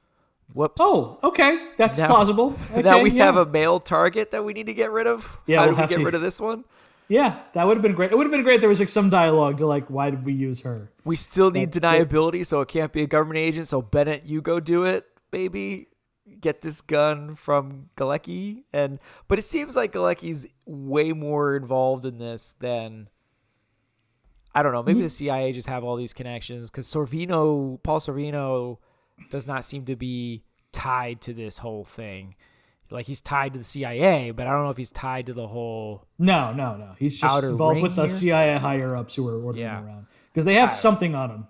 Whoops. Oh, okay. That's plausible. Okay, now we have a male target that we need to get rid of. Yeah, How do we get rid of this one? Yeah, that would have been great. It would have been great if there was like some dialogue to like, why did we use her? We still need deniability, so it can't be a government agent. So Bennett, you go do it, baby. Get this gun from Galecki. But it seems like Galecki's way more involved in this than, I don't know, maybe the CIA just have all these connections, because Paul Sorvino does not seem to be tied to this whole thing. Like, he's tied to the CIA, but I don't know if he's tied to the whole. No. He's just involved with the CIA higher ups who are ordering around, because they have something on him,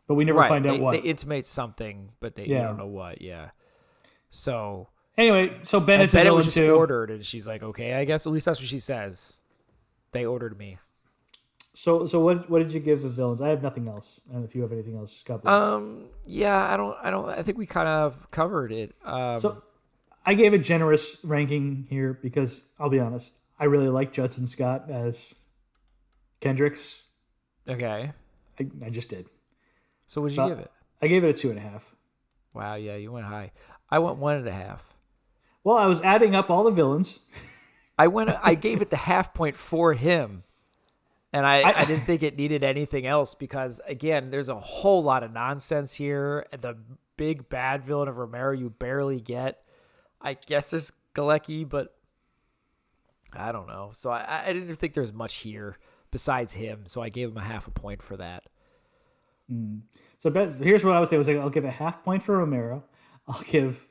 but we never find out what. They intimate something, but you don't know what. Yeah. So anyway, so Bennett's Bennett a villain was just too. ordered, and she's like, "Okay, I guess." At least that's what she says. They ordered me. So what did you give the villains? I have nothing else. And if you have anything else, God bless. Yeah, I don't. I think we kind of covered it. So I gave a generous ranking here because I'll be honest, I really like Judson Scott as Kendricks. Okay. I just did. So what did you give it? I gave it a 2.5. Wow, yeah, you went high. I went 1.5. Well, I was adding up all the villains. I gave it the half point for him. And I didn't think it needed anything else because, again, there's a whole lot of nonsense here. The big bad villain of Romero you barely get. I guess there's Galecki, but I don't know. So I didn't think there's much here besides him. So I gave him a half a point for that. So here's what I would say. I'll give a half point for Romero. I'll give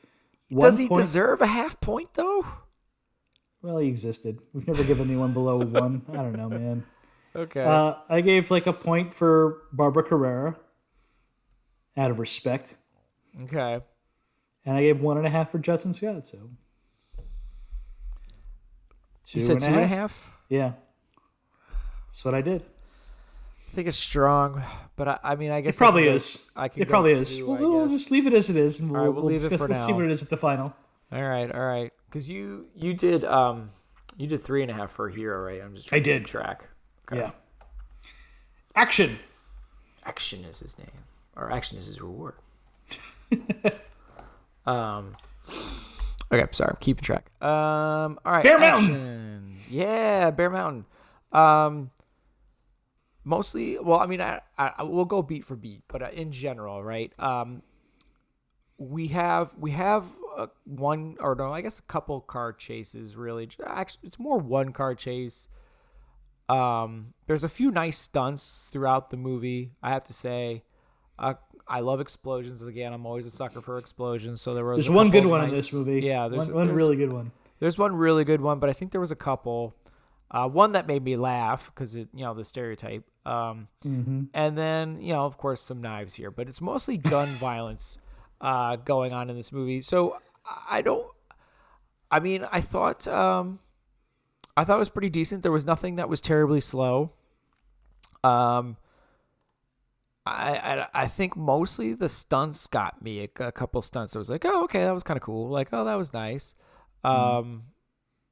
1 Does he point. deserve a half point, though? Well, he existed. We've never given anyone below 1. I don't know, man. Okay. I gave like a point for Barbara Carrera out of respect. Okay. And I gave 1.5 for Judson Scott. So you said 2.5? Yeah. That's what I did. I think it's strong, but I mean, I guess it probably is. It probably is. We'll just leave it as it is, and we'll leave it for now. See what it is at the final. All right. Because you did 3.5 for Hero, right? I'm just trying to keep track. Okay. Yeah. Action. Action is his name, or action is his reward. Okay, sorry, I'm keeping track. All right. Bear Mountain. Yeah, Bear Mountain. Mostly, well, I mean, I we'll go beat for beat, but in general, right? We have a couple car chases. Really, actually, it's more one car chase. There's a few nice stunts throughout the movie, I have to say. I love explosions. Again, I'm always a sucker for explosions. So there's one good one in this movie. Yeah, there's one really good one. There's one really good one, but I think there was a couple. One that made me laugh because the stereotype. And then of course some knives here, but it's mostly gun violence going on in this movie. So I thought it was pretty decent. There was nothing that was terribly slow. I think mostly the stunts got me. A couple stunts. I was like, oh, okay, that was kind of cool. Like, oh, that was nice. Well,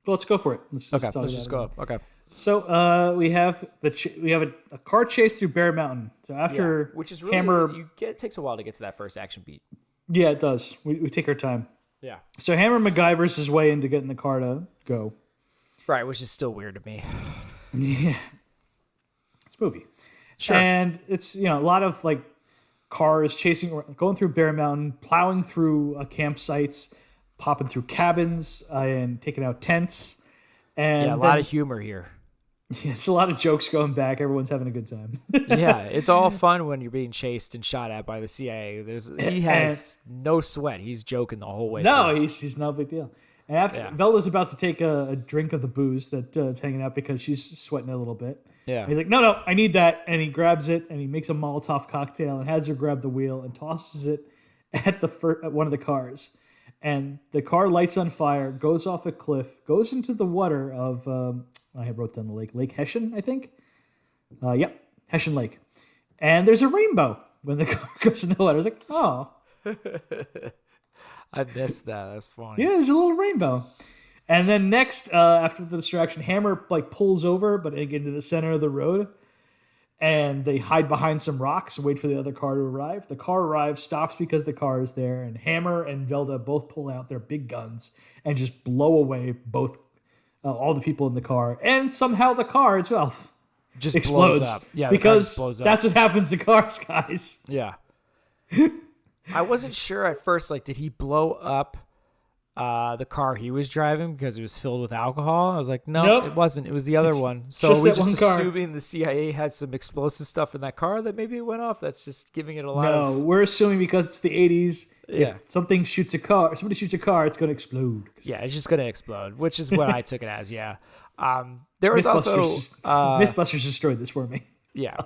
let's go for it. Let's just go. Okay. So we have a car chase through Bear Mountain. So after which is really Hammer, it takes a while to get to that first action beat. Yeah, it does. We take our time. Yeah. So Hammer MacGyver's his way into getting the car to go. Right, which is still weird to me. Yeah. It's a movie. Sure. And it's, a lot of like cars going through Bear Mountain, plowing through campsites, popping through cabins, and taking out tents. And a lot of humor here. Yeah, it's a lot of jokes going back. Everyone's having a good time. Yeah, it's all fun when you're being chased and shot at by the CIA. He has no sweat. He's joking the whole way. No, through. he's no big deal. And after Velda's about to take a drink of the booze that's hanging out because she's sweating a little bit. Yeah, he's like, no, I need that, and he grabs it and he makes a Molotov cocktail and has her grab the wheel and tosses it at one of the cars, and the car lights on fire, goes off a cliff, goes into the water of I wrote down the Lake Hessian, I think. Yep, Hessian Lake, and there's a rainbow when the car goes in the water. I was like, oh. I missed that. That's funny. Yeah, there's a little rainbow. And then next, after the distraction, Hammer pulls over, but into the center of the road, and they hide behind some rocks and wait for the other car to arrive. The car arrives, stops because the car is there, and Hammer and Velda both pull out their big guns and just blow away all the people in the car, and somehow the car itself just explodes. Blows up. Yeah, because blows up. That's what happens to cars, guys. Yeah. I wasn't sure at first. Like, did he blow up the car he was driving because it was filled with alcohol? I was like, no, It wasn't. It was the other one. So we just assuming the CIA had some explosive stuff in that car that maybe it went off. That's just giving it a lot. No, we're assuming because it's the 80s. Yeah. If somebody shoots a car, it's going to explode. Yeah, it's just going to explode, which is what I took it as. Yeah. There was also Mythbusters destroyed this for me. Yeah.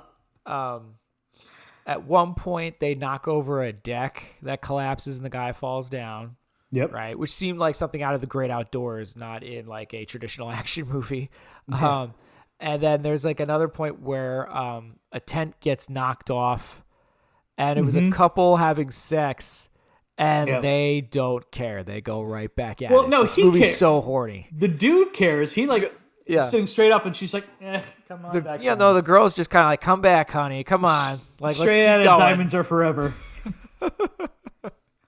At one point, they knock over a deck that collapses and the guy falls down. Yep. Right, which seemed like something out of the Great Outdoors, not in like a traditional action movie. Yeah. And then there's like another point where a tent gets knocked off, and it was a couple having sex, and they don't care. They go right back at it. Well, no, this movie's so horny. The dude cares. He sitting straight up, and she's like, come on back. Yeah, no, the girl's just kind of like, come back, honey, come on. Like, straight out of Diamonds Are Forever.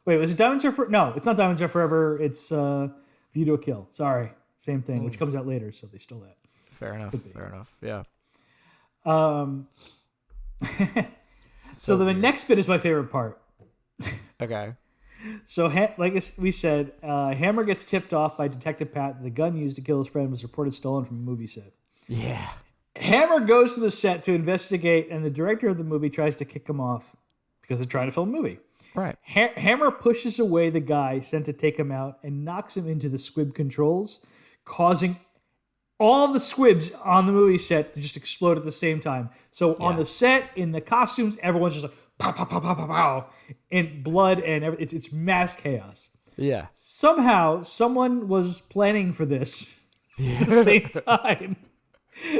Wait, was it Diamonds Are Forever? No, it's not Diamonds Are Forever. It's View to a Kill. Sorry. Same thing, which comes out later, so they stole that. Fair enough. Yeah. So the next bit is my favorite part. Okay. So, like we said, Hammer gets tipped off by Detective Pat that the gun used to kill his friend was reported stolen from a movie set. Yeah. Hammer goes to the set to investigate, and the director of the movie tries to kick him off because they're trying to film a movie. Right. Hammer pushes away the guy sent to take him out and knocks him into the squib controls, causing all the squibs on the movie set to just explode at the same time. So on the set, in the costumes, everyone's just like, pow, pow, pow, pow, pow, pow, and blood and everything. It's mass chaos. Yeah. Somehow, someone was planning for this at the same time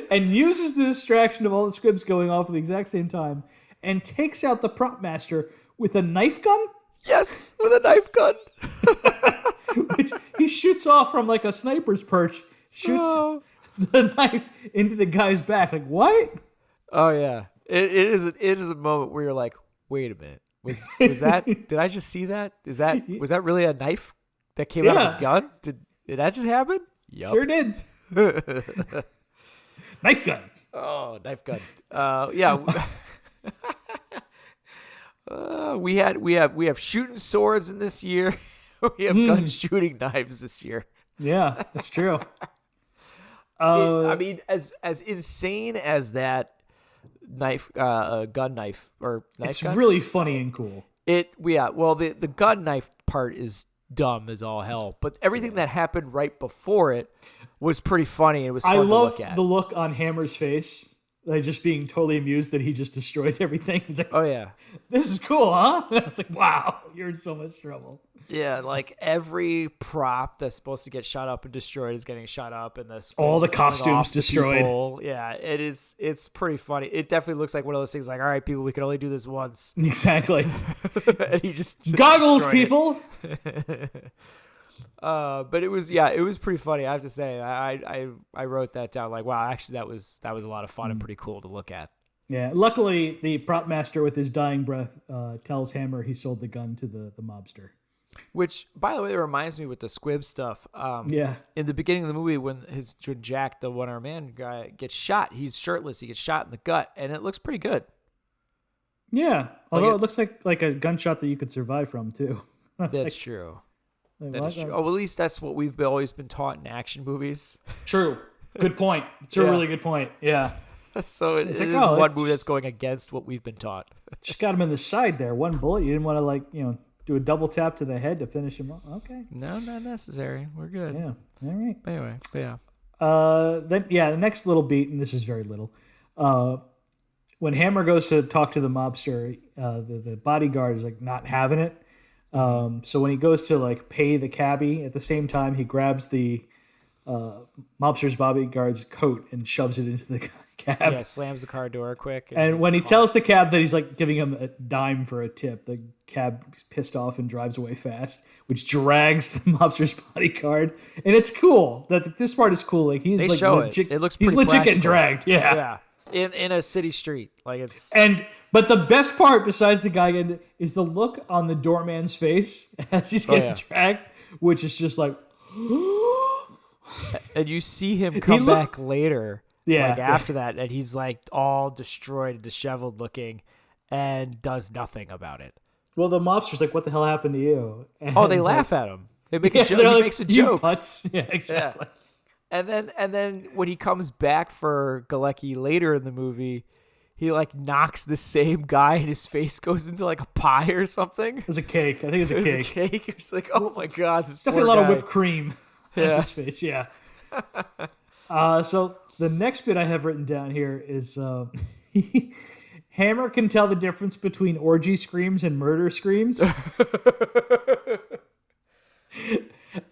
and uses the distraction of all the squibs going off at the exact same time and takes out the prop master with a knife gun? Yes, with a knife gun. Which he shoots off from like a sniper's perch, shoots the knife into the guy's back. Like, what? Oh, yeah. It is a moment where you're like, wait a minute. Was that, did I just see that? Was that really a knife that came out of a gun? Did that just happen? Yep. Sure did. Knife gun. Oh, knife gun. Yeah. We have shooting swords in this year. We have gun shooting knives this year. Yeah, that's true. I mean, as insane as that gun knife or knife it's gun, really funny and cool. Well, the gun knife part is dumb as all hell, but everything that happened right before it was pretty funny. It was fun to look at. I love the look on Hammer's face, like just being totally amused that he just destroyed everything. He's like, "Oh yeah, this is cool, huh?" It's like, "Wow, you're in so much trouble." Yeah, like every prop that's supposed to get shot up and destroyed is getting shot up, and All the coming costumes off the destroyed. people. Yeah, it is. It's pretty funny. It definitely looks like one of those things. Like, all right, people, we can only do this once. Exactly. And he just Goggles, destroyed people. But it was pretty funny. I have to say, I wrote that down. Like, wow, actually, that was a lot of fun and pretty cool to look at. Yeah. Luckily, the prop master with his dying breath tells Hammer he sold the gun to the mobster. Which, by the way, reminds me with the squib stuff. Yeah. In the beginning of the movie, when Jack, the one-armed man guy, gets shot, he's shirtless. He gets shot in the gut, and it looks pretty good. Yeah. Although it looks like a gunshot that you could survive from, too. That's true. That is true. Oh, Oh, at least that's what we've always been taught in action movies. true. Good point. It's a really good point. Yeah. So it is like, one movie that's going against what we've been taught. Just got him in the side there. One bullet. You didn't want to, do a double tap to the head to finish him off. Okay. No, not necessary. We're good. Yeah. All right. Anyway, yeah. The next little beat, and this is very little. When Hammer goes to talk to the mobster, the bodyguard is like not having it. So when he goes to like pay the cabbie, at the same time he grabs the mobster's bodyguard's coat and shoves it into the cab. Yeah, slams the car door quick. And when he tells the cab that he's like giving him a dime for a tip, the cab's pissed off and drives away fast, which drags the mobster's bodyguard. And it's cool. That this part is cool. Like they like show legit, it. It looks he's pretty legit getting practical. dragged. Yeah. In a city street. Like it's But the best part, besides the guy getting, is the look on the doorman's face as he's getting dragged, which is just like. And you see him come back later. Yeah. Like after that, and he's like all destroyed and disheveled looking, and does nothing about it. Well, the mobster's like, "What the hell happened to you?" And they laugh at him. They make a joke. He makes a "You joke. putz." Yeah, exactly. Yeah. And then when he comes back for Galecki later in the movie, he like knocks the same guy, and his face goes into like a pie or something. It was a cake. I think it was a cake. It's like, oh my god, this it's definitely a lot of whipped cream. Yeah. On his face. Yeah. So the next bit I have written down here is Hammer can tell the difference between orgy screams and murder screams.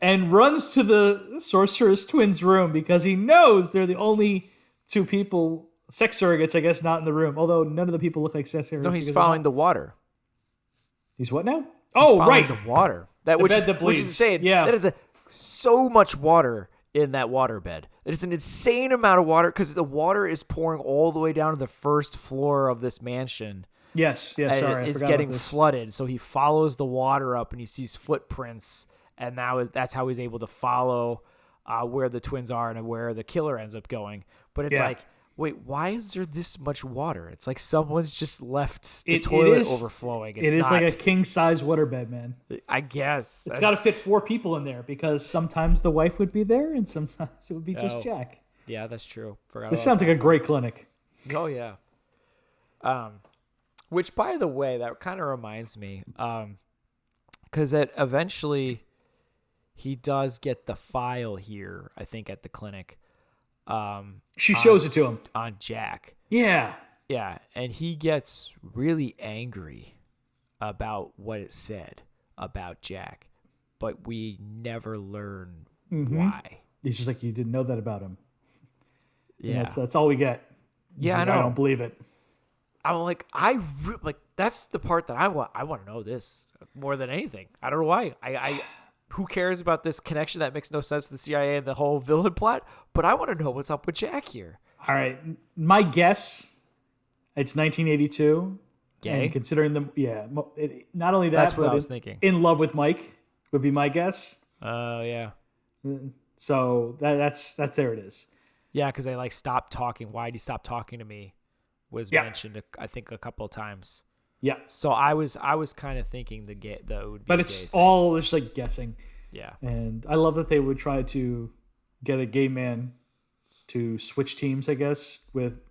And runs to the sorceress twins' room because he knows they're the only two people, sex surrogates, I guess, not in the room. Although none of the people look like sex surrogates. No, he's following the water. He's what now? He's following the water. Bed that bleeds. Which is insane. Yeah. That is so much water in that water bed. It's an insane amount of water because the water is pouring all the way down to the first floor of this mansion. Yes, sorry. It's getting flooded. So he follows the water up and he sees footprints, and that's how he's able to follow where the twins are and where the killer ends up going. But it's like, wait, why is there this much water? It's like someone's just left the toilet overflowing. It is like a king-size waterbed, man. I guess. It's got to fit 4 people in there because sometimes the wife would be there and sometimes it would be just Jack. Yeah, that's true. This sounds like a great clinic. Oh, yeah. Which, by the way, that kind of reminds me, because eventually he does get the file here, I think, at the clinic. She shows it to him. On Jack. Yeah. Yeah, and he gets really angry about what it said about Jack, but we never learn why. He's just like, you didn't know that about him. Yeah. And that's all we get. Yeah, like, I know. I don't believe it. I'm like, that's the part that I want to know this more than anything. I don't know why. I who cares about this connection that makes no sense to the CIA and the whole villain plot? But I want to know what's up with Jack here. All right. My guess, it's 1982. Gay? And considering not only that, That's what but I was thinking. In love with Mike would be my guess. Oh, yeah. So that's there it is. Yeah, because they like stopped talking. Why'd he stop talking to me? Was mentioned, I think, a couple of times. Yeah. So I was kind of thinking it would be. But it's all just like guessing. Yeah. And I love that they would try to get a gay man to switch teams, I guess, with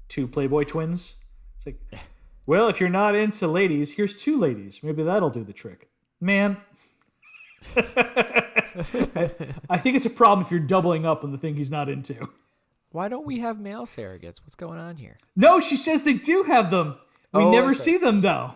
2 Playboy twins. It's like, well, if you're not into ladies, here's 2 ladies. Maybe that'll do the trick. Man. I think it's a problem if you're doubling up on the thing he's not into. Why don't we have male surrogates? What's going on here? No, she says they do have them. We never see them, though.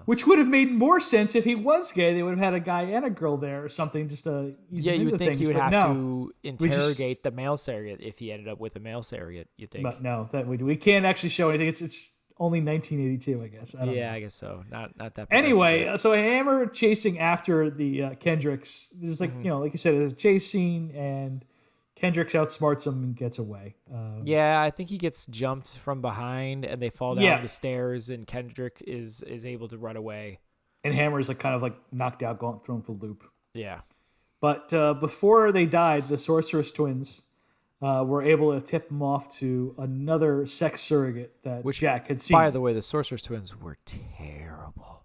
Which would have made more sense if he was gay. They would have had a guy and a girl there or something just to ease him you into would think things. you would But have no, to interrogate the male surrogate if he ended up with a male surrogate. You think? But no, that we can't actually show anything. It's only 1982, I guess. I don't know. I guess so. Not that. Anyway, so Hammer chasing after the Kendricks. This is like like you said, it's a chase scene, and Kendricks outsmarts him and gets away. I think he gets jumped from behind, and they fall down the stairs, and Kendrick is able to run away. And Hammer is kind of knocked out, thrown for the loop. Yeah. But before they died, the Sorceress twins were able to tip him off to another sex surrogate that Jack had seen. By the way, the Sorceress twins were terrible.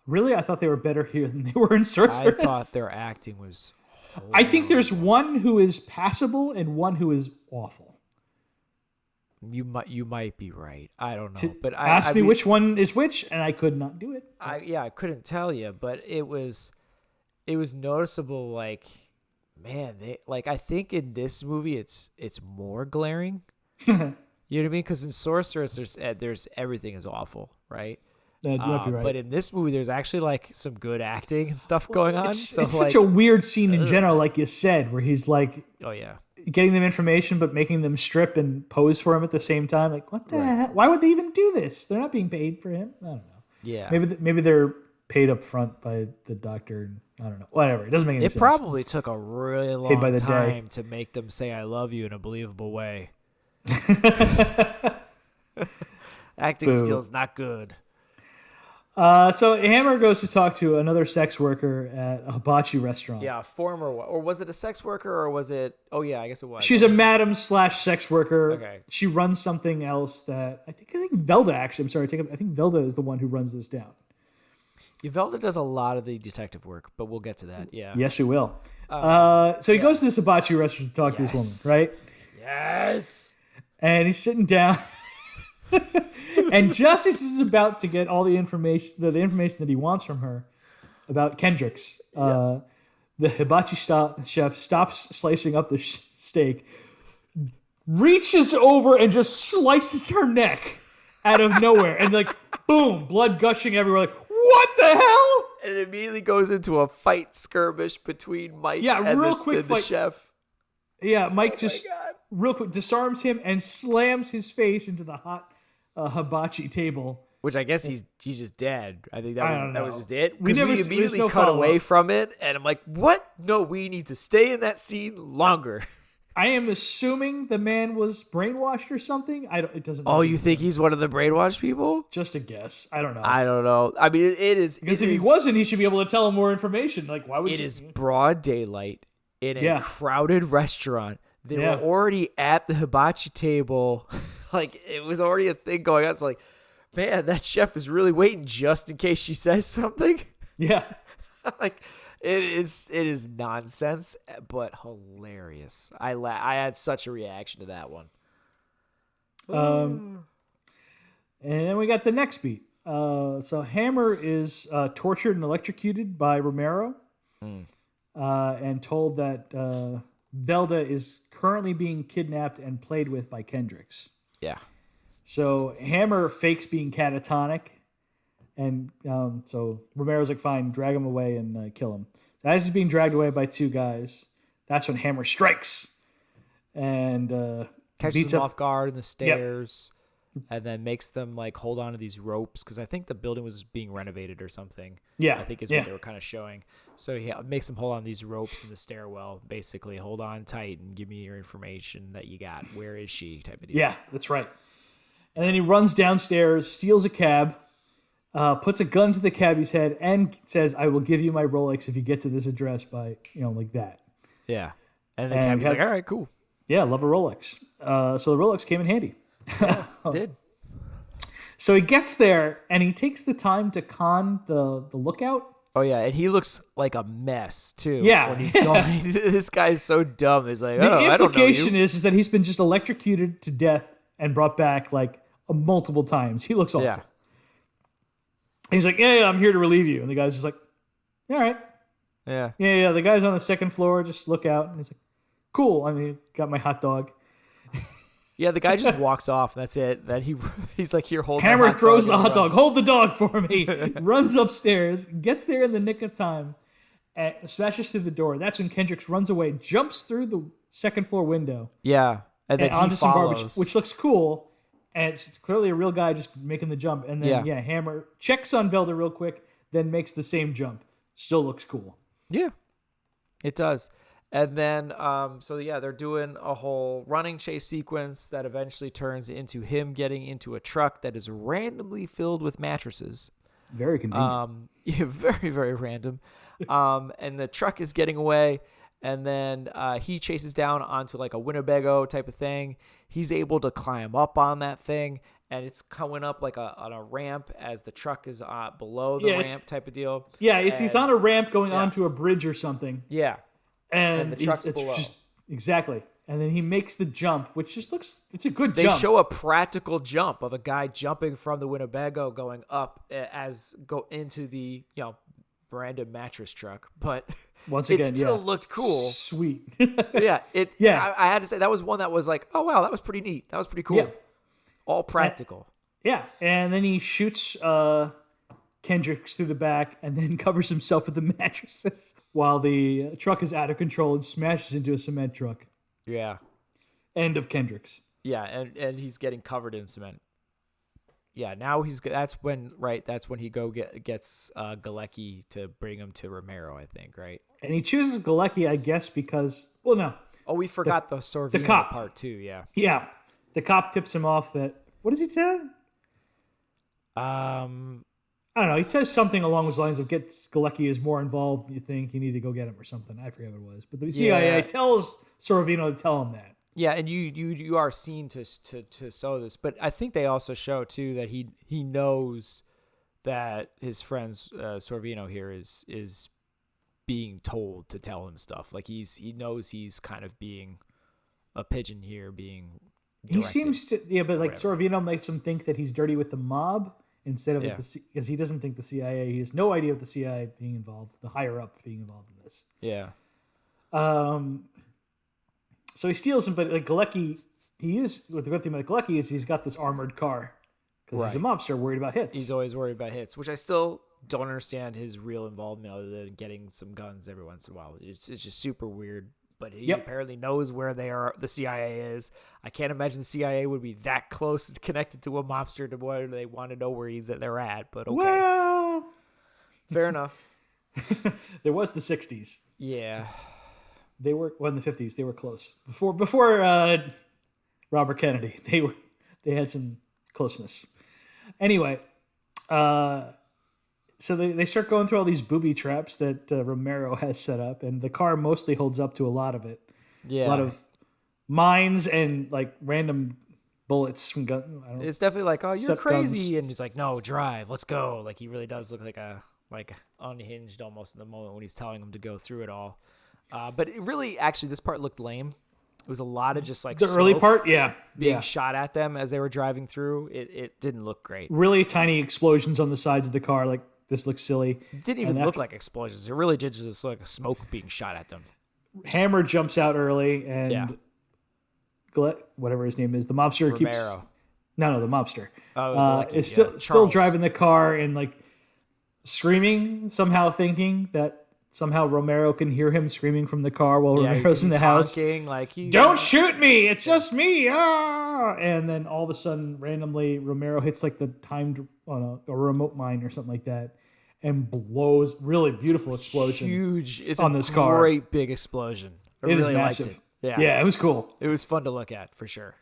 Really? I thought they were better here than they were in Sorceress. I thought their acting was horrible. I think there's one who is passable and one who is awful. You might be right. I don't know. But ask me which one is which, and I could not do it. I couldn't tell you, but it was noticeable. Man, I think in this movie it's more glaring. You know what I mean? Because in Sorceress, there's everything is awful, right? You might be right. But in this movie, there's actually some good acting and stuff going on. It's such a weird scene in general, like you said, where he's getting them information but making them strip and pose for him at the same time. What the heck? Why would they even do this? They're not being paid for him. I don't know. Yeah. Maybe they're paid up front by the doctor. I don't know. Whatever. It doesn't make any sense. It probably took a really long time to make them say "I love you" in a believable way. Acting skills not good. So Hammer goes to talk to another sex worker at a hibachi restaurant. Yeah, or was it a sex worker, or was it? Oh yeah, I guess it was. She's a madam / sex worker. Okay. She runs something else that I think Velda actually. I'm sorry, I think Velda is the one who runs this down. Yeah, Velda does a lot of the detective work, but we'll get to that. Yeah. Yes, we will. So he goes to this hibachi restaurant to talk to this woman, right? Yes. And he's sitting down. And just as he's about to get all the information that he wants from her about Kendricks, the hibachi chef stops slicing up the steak, reaches over and just slices her neck out of nowhere, and boom, blood gushing everywhere. What the hell? And it immediately goes into a fight skirmish between Mike and the chef. Yeah, Mike real quick disarms him and slams his face into the hot hibachi table. Which I guess he's just dead. I think that was just it. We immediately cut away from it, and I'm like, what? No, we need to stay in that scene longer. I am assuming the man was brainwashed or something. It doesn't. Oh, you think he's one of the brainwashed people? Just a guess. I don't know. I mean, it is because if he wasn't, he should be able to tell him more information. Why would it is broad daylight in a crowded restaurant. They were already at the hibachi table. It was already a thing going on. It's man, that chef is really waiting just in case she says something. Yeah. It is nonsense, but hilarious. I had such a reaction to that one. And then we got the next beat. So Hammer is tortured and electrocuted by Romero, and told that Velda is currently being kidnapped and played with by Kendricks. Yeah. So Hammer fakes being catatonic, and so Romero's fine, drag him away and kill him. So as he's being dragged away by two guys, that's when Hammer strikes and catches them off guard in the stairs, and then makes them hold on to these ropes because I think the building was being renovated or something. Yeah, I think is what they were kind of showing. So he makes them hold on these ropes in the stairwell. Basically, hold on tight and give me your information that you got. Where is she? Type of deal. Yeah, that's right. And then he runs downstairs, steals a cab, puts a gun to the cabbie's head, and says, "I will give you my Rolex if you get to this address by like that." Yeah, and the cabbie's all right, cool. Yeah, love a Rolex. So the Rolex came in handy. Yeah, it did. So he gets there and he takes the time to con the lookout. Oh yeah, and he looks like a mess too. Yeah, when he's going, this guy's so dumb. He's like, the implication I don't know you. is that he's been just electrocuted to death and brought back multiple times. He looks awful. Yeah. And he's like, yeah, I'm here to relieve you. And the guy's just like, all right. Yeah. Yeah. The guy's on the second floor. Just look out. And he's like, cool. I mean, got my hot dog. Yeah, the guy just walks off. And that's it. Then he's like, here, hold Hammer the hot throws dog, the and hot dog. runs. Hold the dog for me. Runs upstairs, gets there in the nick of time, and smashes through the door. That's when Kendricks runs away, jumps through the second floor window, Yeah, and then onto he some follows. garbage, which looks cool. And it's clearly a real guy just making the jump. And then, Hammer checks on Velda real quick, then makes the same jump. Still looks cool. Yeah, it does. And then, they're doing a whole running chase sequence that eventually turns into him getting into a truck that is randomly filled with mattresses. Very convenient. Yeah, very, very random. And the truck is getting away. And then he chases down onto like a Winnebago type of thing. He's able to climb up on that thing, and it's coming up like on a ramp as the truck is below the ramp type of deal. Yeah, he's on a ramp going onto a bridge or something. Yeah. And the truck's below. Exactly. And then he makes the jump, which just it's a good They jump. show a practical jump of a guy jumping from the Winnebago going up go into the, random mattress truck. But once again, it still looked cool. Sweet. Yeah. Yeah. I had to say that was one that was like, oh, wow, that was pretty neat. That was pretty cool. Yeah. All practical. And then he shoots Kendricks through the back and then covers himself with the mattresses while the truck is out of control and smashes into a cement truck. Yeah. End of Kendricks. Yeah, and he's getting covered in cement. Yeah, now that's when he gets Galecki to bring him to Romero, I think, right? And he chooses Galecki, I guess, because no. Oh, we forgot the Sorvino the cop part too. Yeah. Yeah, the cop tips him off that. What does he say? I don't know. He says something along those lines of Galecki is more involved than you think. You need to go get him or something. I forget what it was. But the CIA tells Sorvino to tell him that. Yeah, and you are seen to show this, but I think they also show too that he knows that his friend Sorvino here is being told to tell him stuff. Like he knows he's kind of being a pigeon here, being directed. He seems to but like Whatever. Sorvino makes him think that he's dirty with the mob instead of because he doesn't think the CIA. He has no idea of the CIA being involved, the higher up being involved in this. Yeah. So he steals him, but like Galecki, what the good thing about Galecki is he's got this armored car because he's a mobster worried about hits. He's always worried about hits, which I still don't understand his real involvement other than getting some guns every once in a while. It's just super weird. But he apparently knows where the CIA is. I can't imagine the CIA would be that close connected to a mobster to where they want to know where they're at. But okay, Well, fair enough. there was the 60s. Yeah. They were in the 50s. They were close before Robert Kennedy. They had some closeness. Anyway, so they start going through all these booby traps that Romero has set up, and the car mostly holds up to a lot of it. Yeah. A lot of mines and like random bullets from gun. I don't know. It's definitely like, oh, you're Set crazy, guns. and he's like, no, drive, let's go. Like he really does look like unhinged almost in the moment when he's telling him to go through it all. But it really, actually, this part looked lame. It was a lot of just like The early smoke part, being shot at them as they were driving through. It didn't look great. really tiny explosions on the sides of the car. Like this looks silly. It didn't even look like explosions. It really did just look like smoke being shot at them. Hammer jumps out early, and whatever his name is, the mobster keeps. No, the mobster. Is still driving the car and like screaming, somehow thinking that somehow Romero can hear him screaming from the car while Romero's in the house. Honking, Don't shoot me! It's just me! Ah! And then all of a sudden, randomly, Romero hits like the timed a remote mine or something like that, and blows really beautiful explosion. Huge! It's on this car. Great big explosion. I It is really massive. Liked it. Yeah, it was cool. It was fun to look at for sure.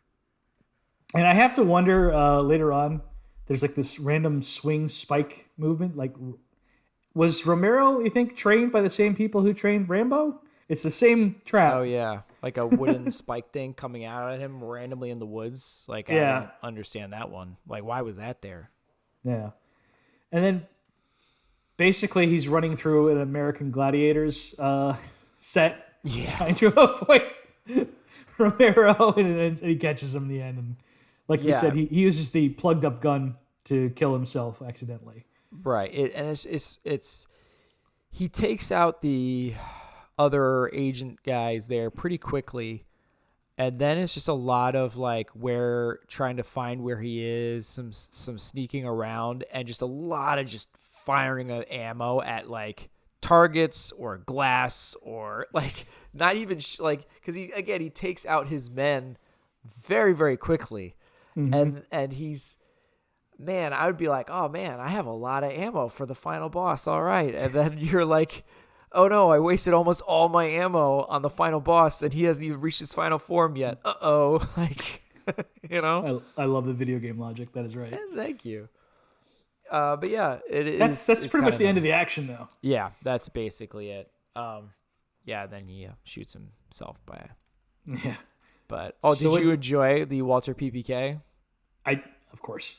And I have to wonder later on, there's like this random swing spike movement. Like, was Romero, you think, trained by the same people who trained Rambo? It's the same trap. Oh yeah, like a wooden spike thing coming out at him randomly in the woods. Like I don't understand that one. Like why was that there? Yeah, and then basically he's running through an American Gladiators set, trying to avoid Romero, and he catches him in the end. And like you said, he uses the plugged up gun to kill himself accidentally. Right. It's he takes out the other agent guys there pretty quickly, And then it's just a lot of like trying to find where he is, some sneaking around, and just a lot of just firing of ammo at like targets or glass or like not even because he takes out his men very, very quickly. And he's, man, I would be like, oh man, I have a lot of ammo for the final boss. All right. And then you're like, oh no, I wasted almost all my ammo on the final boss and he hasn't even reached his final form yet. Uh-oh. Like, you know? I love the video game logic. That is right. Thank you. But yeah, it's pretty much the end of the action though. Yeah, that's basically it. Then he shoots himself by. Yeah. But did you enjoy the Walter PPK? Of course.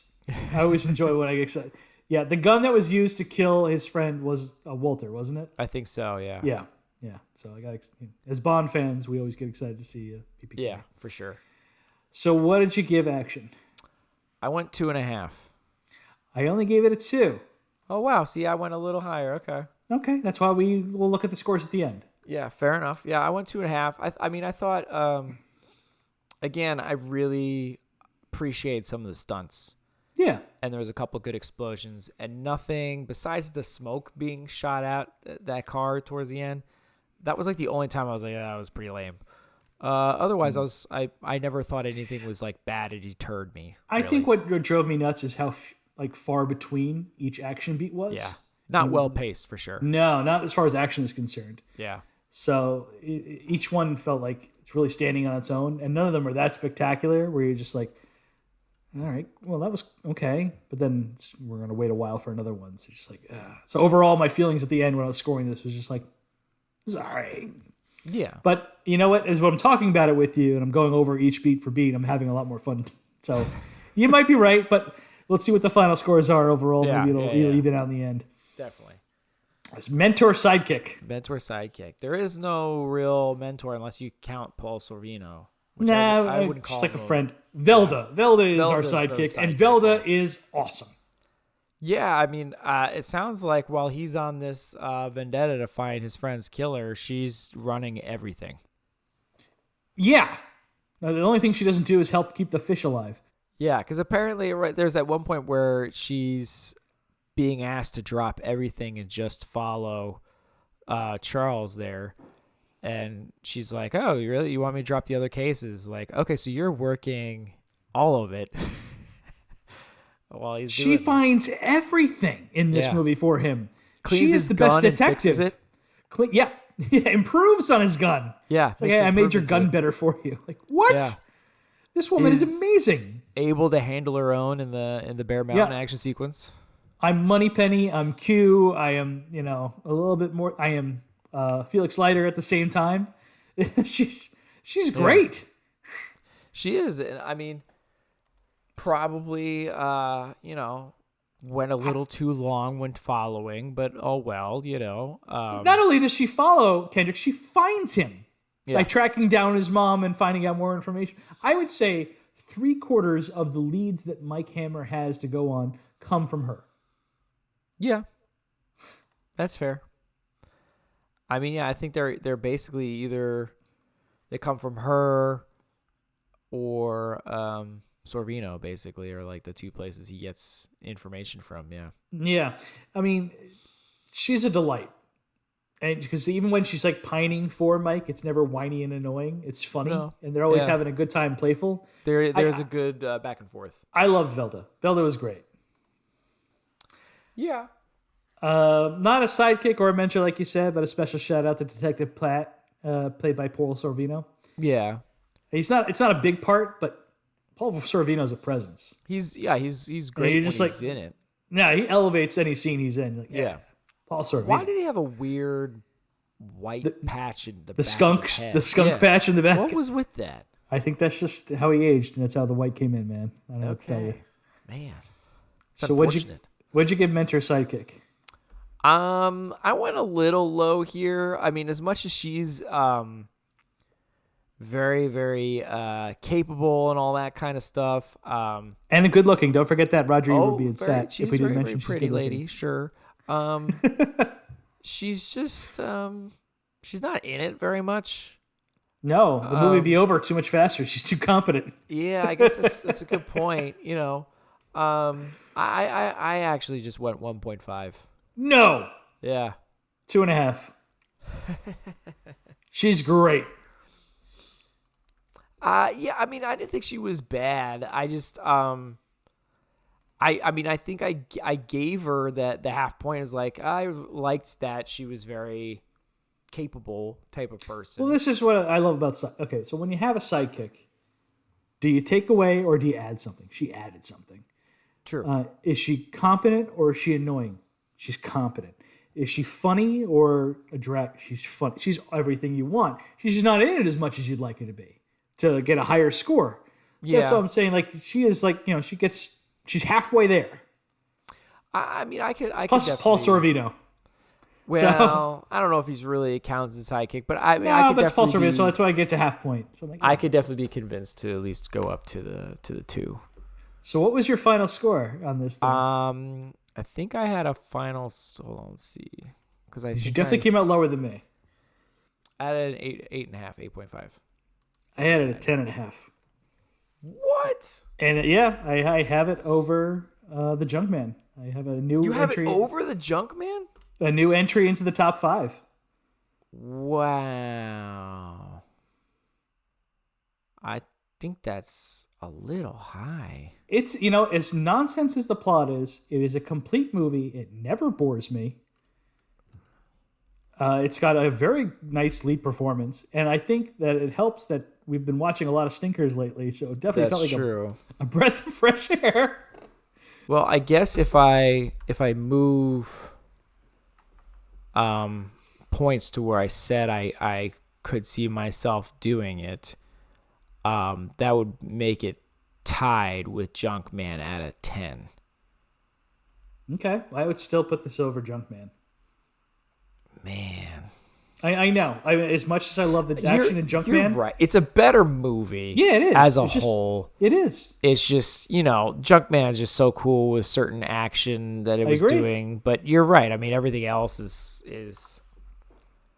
I always enjoy when I get excited. Yeah, the gun that was used to kill his friend was a Walter, wasn't it? I think so. Yeah. Yeah. So I got as Bond fans, we always get excited to see PPK. Yeah, for sure. So what did you give action? I went 2.5. I only gave it a 2. Oh wow! See, I went a little higher. Okay. Okay, that's why we will look at the scores at the end. Yeah, fair enough. Yeah, I went 2.5. I thought. Again, I really appreciate some of the stunts. Yeah. And there was a couple good explosions and nothing besides the smoke being shot out that car towards the end. That was like the only time I was like, that was pretty lame. Otherwise, I never thought anything was like bad. It deterred me. Really. I think what drove me nuts is how far between each action beat was. Yeah. Not well paced for sure. No, not as far as action is concerned. Yeah. So each one felt like it's really standing on its own, and none of them are that spectacular where you're just like, all right, well, that was okay. But then we're going to wait a while for another one. So just like, so overall, my feelings at the end when I was scoring this was just like, it's all right. Yeah. But you know what? As I'm talking about it with you and I'm going over each beat for beat, I'm having a lot more fun. So you might be right, but let's see what the final scores are overall. Yeah, maybe it'll even out in the end. Definitely. It's mentor sidekick. Mentor sidekick. There is no real mentor unless you count Paul Sorvino. Nah, I wouldn't call just like him a friend. Velda. Velda is our Velda's sidekick, the and sidekick, Velda is awesome. Yeah, I mean, it sounds like while he's on this vendetta to find his friend's killer, she's running everything. Yeah. Now, the only thing she doesn't do is help keep the fish alive. Yeah, because apparently there's at one point where she's being asked to drop everything and just follow Charles there. And she's like, oh, you want me to drop the other cases? Like, okay, so you're working all of it. While she finds everything in this movie for him. Cleans she is the best detective. Yeah, improves on his gun. Yeah, it's like, hey, I made your gun better for you. Like, what? Yeah. This woman is amazing. Able to handle her own in the Bear Mountain action sequence. I'm Moneypenny. I'm Q. I am, a little bit more. I am Felix Leiter at the same time. she's great. She is. I mean, probably went a little too long when following, but oh well, Not only does she follow Kendrick, she finds him by tracking down his mom and finding out more information. I would say 3/4 of the leads that Mike Hammer has to go on come from her. Yeah, that's fair. I mean, I think they're basically either they come from her or Sorvino, basically, are like the two places he gets information from. Yeah. Yeah. I mean, she's a delight. And because even when she's like pining for Mike, it's never whiny and annoying. It's funny. No. And they're always having a good time, playful. There's a good back and forth. I loved Velda. Velda was great. Yeah. Not a sidekick or a mentor, like you said, but a special shout out to Detective Platt, played by Paul Sorvino. Yeah. It's not a big part, but Paul Sorvino's a presence. He's great when he's in it. Yeah, he elevates any scene he's in. Like, yeah. Paul Sorvino. Why did he have a weird white patch in the back skunk, of his head? The skunk patch in the back? What was with that? I think that's just how he aged, and that's how the white came in, man. I don't know what to tell you. Man. So what'd you give Mentor Sidekick? I went a little low here. I mean, as much as she's very, very capable and all that kind of stuff. And good looking. Don't forget that. Roger would be upset if we didn't mention she's pretty lady. Sure. She's just she's not in it very much. No, the movie would be over too much faster. She's too competent. Yeah, I guess that's a good point. I actually just went 1.5. No, Yeah. 2.5. She's great. Yeah, I mean, I didn't think she was bad. I just, I think I gave her that the half point is like, I liked that she was very capable type of person. Well, this is what I love about okay, so when you have a sidekick, do you take away or do you add something? She added something. True. Is she competent or is she annoying? She's competent. Is she funny or a drag? She's funny. She's everything you want. She's just not in it as much as you'd like her to be to get a higher score. So Yeah. that's what I'm saying. Like she is like, she's halfway there. I mean, I could Plus definitely, Paul Sorvino. Well, I don't know if he's really counts as a sidekick, but I mean, No, I could that's Paul definitely Sorvino, so that's why I get to half point. So I'm like, I could definitely be convinced to at least go up to the 2. So what was your final score on this thing? I think I had a final. Hold on, let's see, because You definitely came out lower than me. I had an 8.5, 8.5. I had it at 10.5. What? And I have it over the Junkman. I have a new You have entry. it over the Junkman? A new entry into the top 5. Wow. I think that's a little high. It's, as nonsense as the plot is, it is a complete movie. It never bores me. It's got a very nice lead performance, and I think that it helps that we've been watching a lot of stinkers lately, so it definitely felt like true. A breath of fresh air. Well, I guess if I move points to where I said I could see myself doing it, that would make it tied with Junkman at a 10. Okay, I would still put this over Junkman. Man. I know. I mean, as much as I love the action in Junkman, you're right. It's a better movie. Yeah, it is. As a It's just- whole. it is. It's just, Junkman is just so cool with certain action that it was agree. doing. But you're right. I mean, everything else is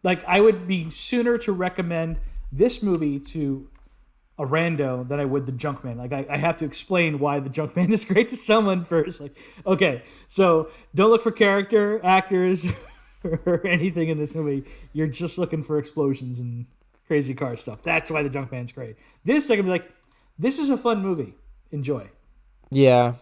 Like, I would be sooner to recommend this movie to a rando than I would the Junkman. Like, I have to explain why the Junkman is great to someone first. Like, okay, so don't look for character, actors, or anything in this movie. You're just looking for explosions and crazy car stuff. That's why the Junkman's great. This, I can be like, this is a fun movie. Enjoy. Yeah.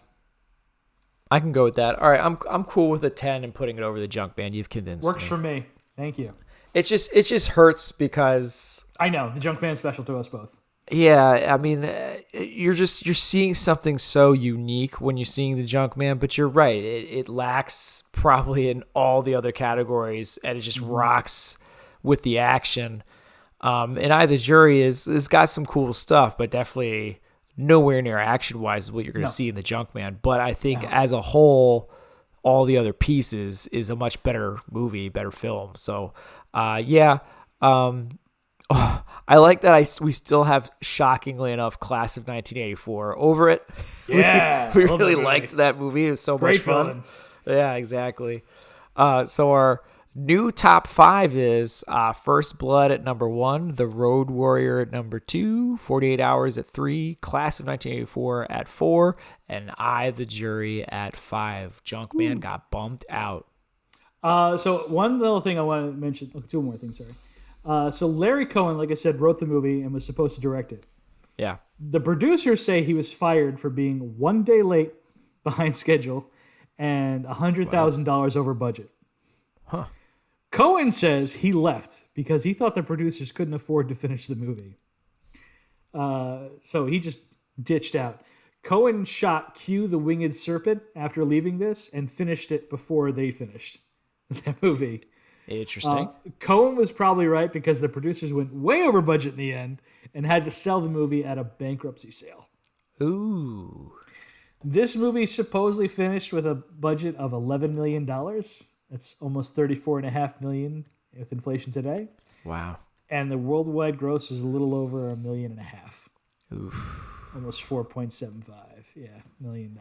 I can go with that. All right, I'm cool with a 10 and putting it over the Junkman. You've convinced Works me. for me. Thank you. It just hurts because I know the Junkman's special to us both. yeah, I mean, you're seeing something so unique when you're seeing the Junkman, but you're right. It lacks probably in all the other categories, and it just rocks with the action. And I, the Jury, is got some cool stuff, but definitely nowhere near action-wise is what you're going to see in the Junkman. But I think as a whole, all the other pieces is a much better movie, better film. So, yeah. I like that we still have, shockingly enough, Class of 1984 over it. Yeah. we really liked that movie. It was so much fun. Villain. Yeah, exactly. So our new top 5 is First Blood at number 1, The Road Warrior at number 2, 48 Hours at 3, Class of 1984 at 4, and I, the Jury at 5. Junkman got bumped out. So one little thing I want to mention, two more things, sorry. So Larry Cohen, like I said, wrote the movie and was supposed to direct it. Yeah. The producers say he was fired for being 1 day late behind schedule and $100,000 over budget. Huh. Cohen says he left because he thought the producers couldn't afford to finish the movie. So he just ditched out. Cohen shot Q the Winged Serpent after leaving this and finished it before they finished that movie. Interesting. Cohen was probably right because the producers went way over budget in the end and had to sell the movie at a bankruptcy sale. Ooh. This movie supposedly finished with a budget of $11 million. That's almost $34.5 million with inflation today. Wow. And the worldwide gross is a little over $1.5 million. Oof. Almost 4.75 million.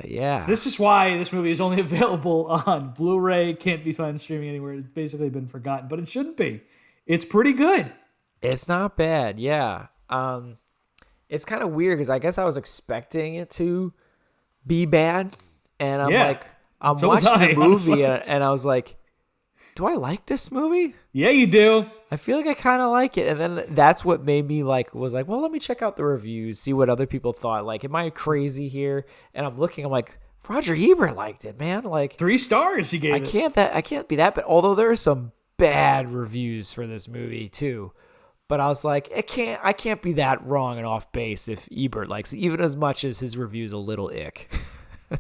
Yeah. So this is why this movie is only available on Blu-ray, can't be found streaming anywhere. It's basically been forgotten, but it shouldn't be. It's pretty good. It's not bad. Yeah. It's kind of weird because I guess I was expecting it to be bad, and I'm Yeah. like, I'm So was watching I, the movie, honestly. and I was like, do I like this movie? Yeah, you do. I feel like I kind of like it, and then that's what made me was like, well, let me check out the reviews, see what other people thought. Like, am I crazy here? And I'm looking, I'm like, Roger Ebert liked it, man. Like, 3 stars he gave it. I can't be that, but although there are some bad reviews for this movie too. But I was like, I can't be that wrong and off base if Ebert likes it, even as much as his review's a little ick.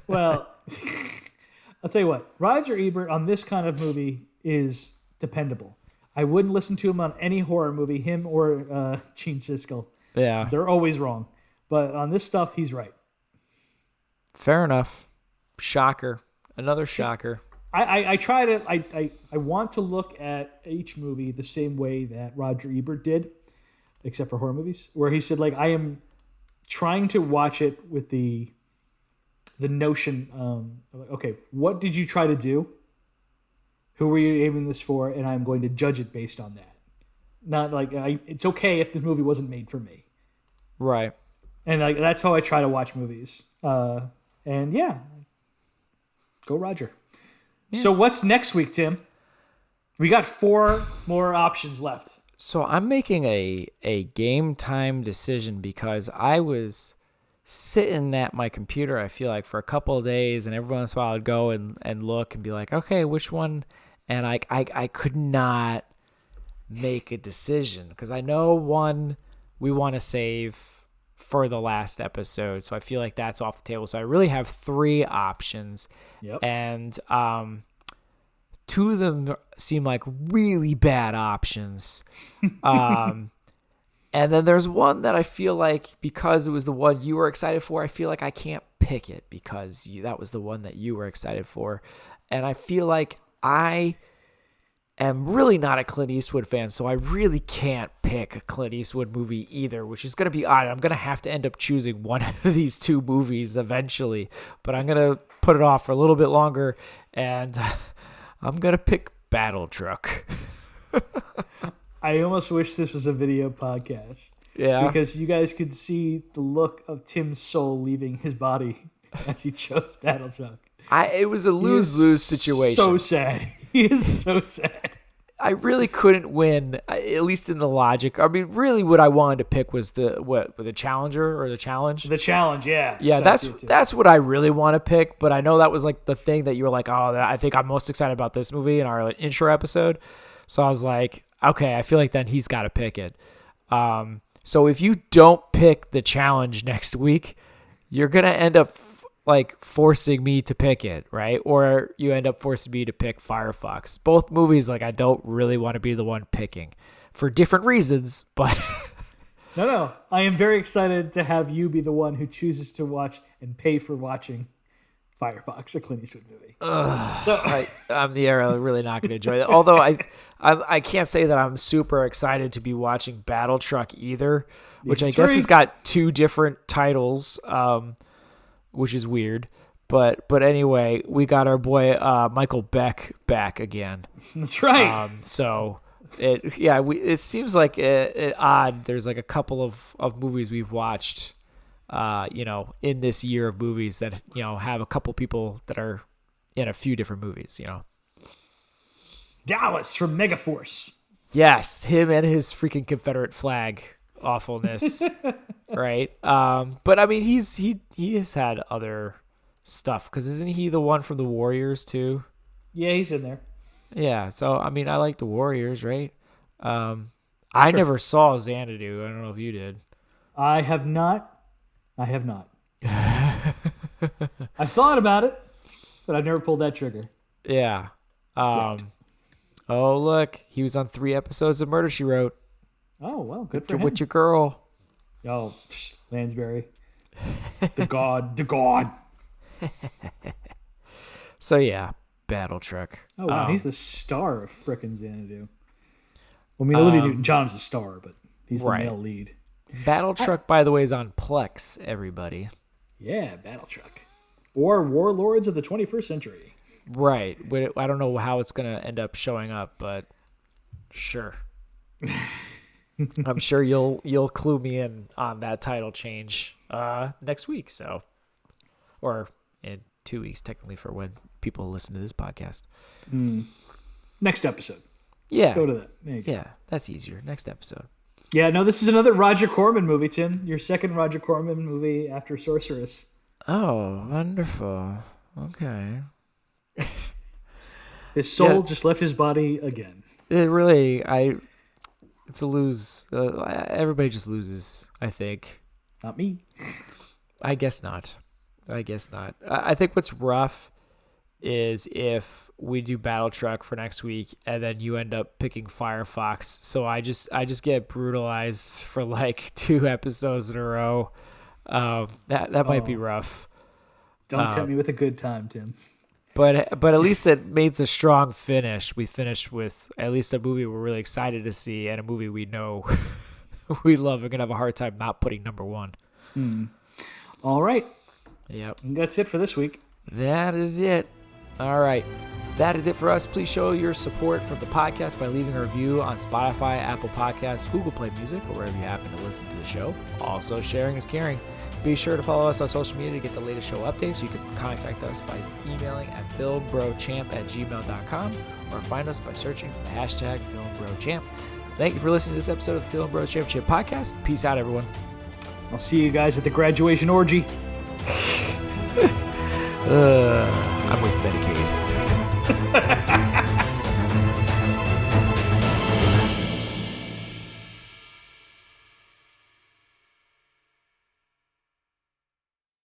Well, I'll tell you what. Roger Ebert on this kind of movie is dependable. I wouldn't listen to him on any horror movie, him or Gene Siskel. Yeah. They're always wrong. But on this stuff, he's right. Fair enough. Shocker. Another shocker. I try to I want to look at each movie the same way that Roger Ebert did, except for horror movies, where he said like I am trying to watch it with the notion like, okay, what did you try to do? Who were you aiming this for? And I'm going to judge it based on that. Not like it's okay if the movie wasn't made for me. Right. And like that's how I try to watch movies. And yeah, go Roger. Yeah. So what's next week, Tim? We got 4 more options left. So I'm making a game time decision because I was sitting at my computer, I feel like, for a couple of days, and every once in a while I'd go and look and be like, okay, which one? And I could not make a decision because I know one we want to save for the last episode. So I feel like that's off the table. So I really have 3 options. Yep. And 2 of them seem like really bad options. And then there's one that I feel like because it was the one you were excited for, I feel like I can't pick it because that was the one that you were excited for. And I feel like I am really not a Clint Eastwood fan, so I really can't pick a Clint Eastwood movie either, which is going to be odd. I'm going to have to end up choosing one of these 2 movies eventually, but I'm going to put it off for a little bit longer, and I'm going to pick Battle Truck. I almost wish this was a video podcast. Yeah. Because you guys could see the look of Tim's soul leaving his body as he chose Battle Truck. It was a lose-lose situation. So sad. He is so sad. I really couldn't win, at least in the logic. I mean, really what I wanted to pick was the Challenger or the Challenge? The Challenge, yeah. Yeah, that's what I really want to pick, but I know that was like the thing that you were like, oh, I think I'm most excited about this movie in our intro episode. So I was like, okay, I feel like then he's got to pick it. So if you don't pick the Challenge next week, you're going to end up like forcing me to pick it, right? Or you end up forcing me to pick Firefox. Both movies, like I don't really want to be the one picking for different reasons, but No. I am very excited to have you be the one who chooses to watch and pay for watching Firefox, a Clint Eastwood movie. I'm really not going to enjoy that. Although I can't say that I'm super excited to be watching Battle Truck either, which I guess has got 2 different titles, which is weird. But anyway, we got our boy Michael Beck back again. That's right. So it seems like it odd. There's like a couple of movies we've watched, in this year of movies that have a couple people that are in a few different movies. Dallas from Megaforce. Yes, him and his freaking Confederate flag awfulness, right? But I mean, he has had other stuff because isn't he the one from the Warriors too? Yeah, he's in there. Yeah, so I mean, I like the Warriors, right? I never saw Xanadu. I don't know if you did. I have not. I thought about it, but I've never pulled that trigger. Yeah. Oh, look, he was on 3 episodes of Murder, She Wrote. Oh, well, good for him. With your girl. Oh, Lansbury. The god. So, yeah, Battle Truck. Oh, wow, he's the star of frickin' Xanadu. Well, I mean, Olivia Newton-John's the star, but he's the male lead. Battle Truck, by the way, is on Plex, everybody. Yeah, Battle Truck. Or Warlords of the 21st Century. Right. I don't know how it's going to end up showing up, but sure. I'm sure you'll clue me in on that title change next week. So, or in 2 weeks, technically, for when people listen to this podcast. Next episode. Yeah. Let's go to that. There you go. Yeah, that's easier. Next episode. Yeah, no, this is another Roger Corman movie, Tim. Your second Roger Corman movie after Sorceress. Oh, wonderful. Okay. His soul just left his body again. It really, it's a lose. Everybody just loses, I think. Not me. I guess not. I think what's rough is if we do Battle Truck for next week and then you end up picking Firefox. So I just get brutalized for like 2 episodes in a row. That might be rough. Don't tempt me with a good time, Tim. But at least it made a strong finish. We finished with at least a movie we're really excited to see and a movie we know we love. We're going to have a hard time not putting number 1. All right. Yep. And that's it for this week. That is it. All right. That is it for us. Please show your support for the podcast by leaving a review on Spotify, Apple Podcasts, Google Play Music, or wherever you happen to listen to the show. Also, sharing is caring. Be sure to follow us on social media to get the latest show updates. You can contact us by emailing at filmbroChamp@gmail.com or find us by searching for the hashtag FilmBroChamp. Thank you for listening to this episode of the Film Bros Championship Podcast. Peace out, everyone. I'll see you guys at the graduation orgy. I'm with Medicaid.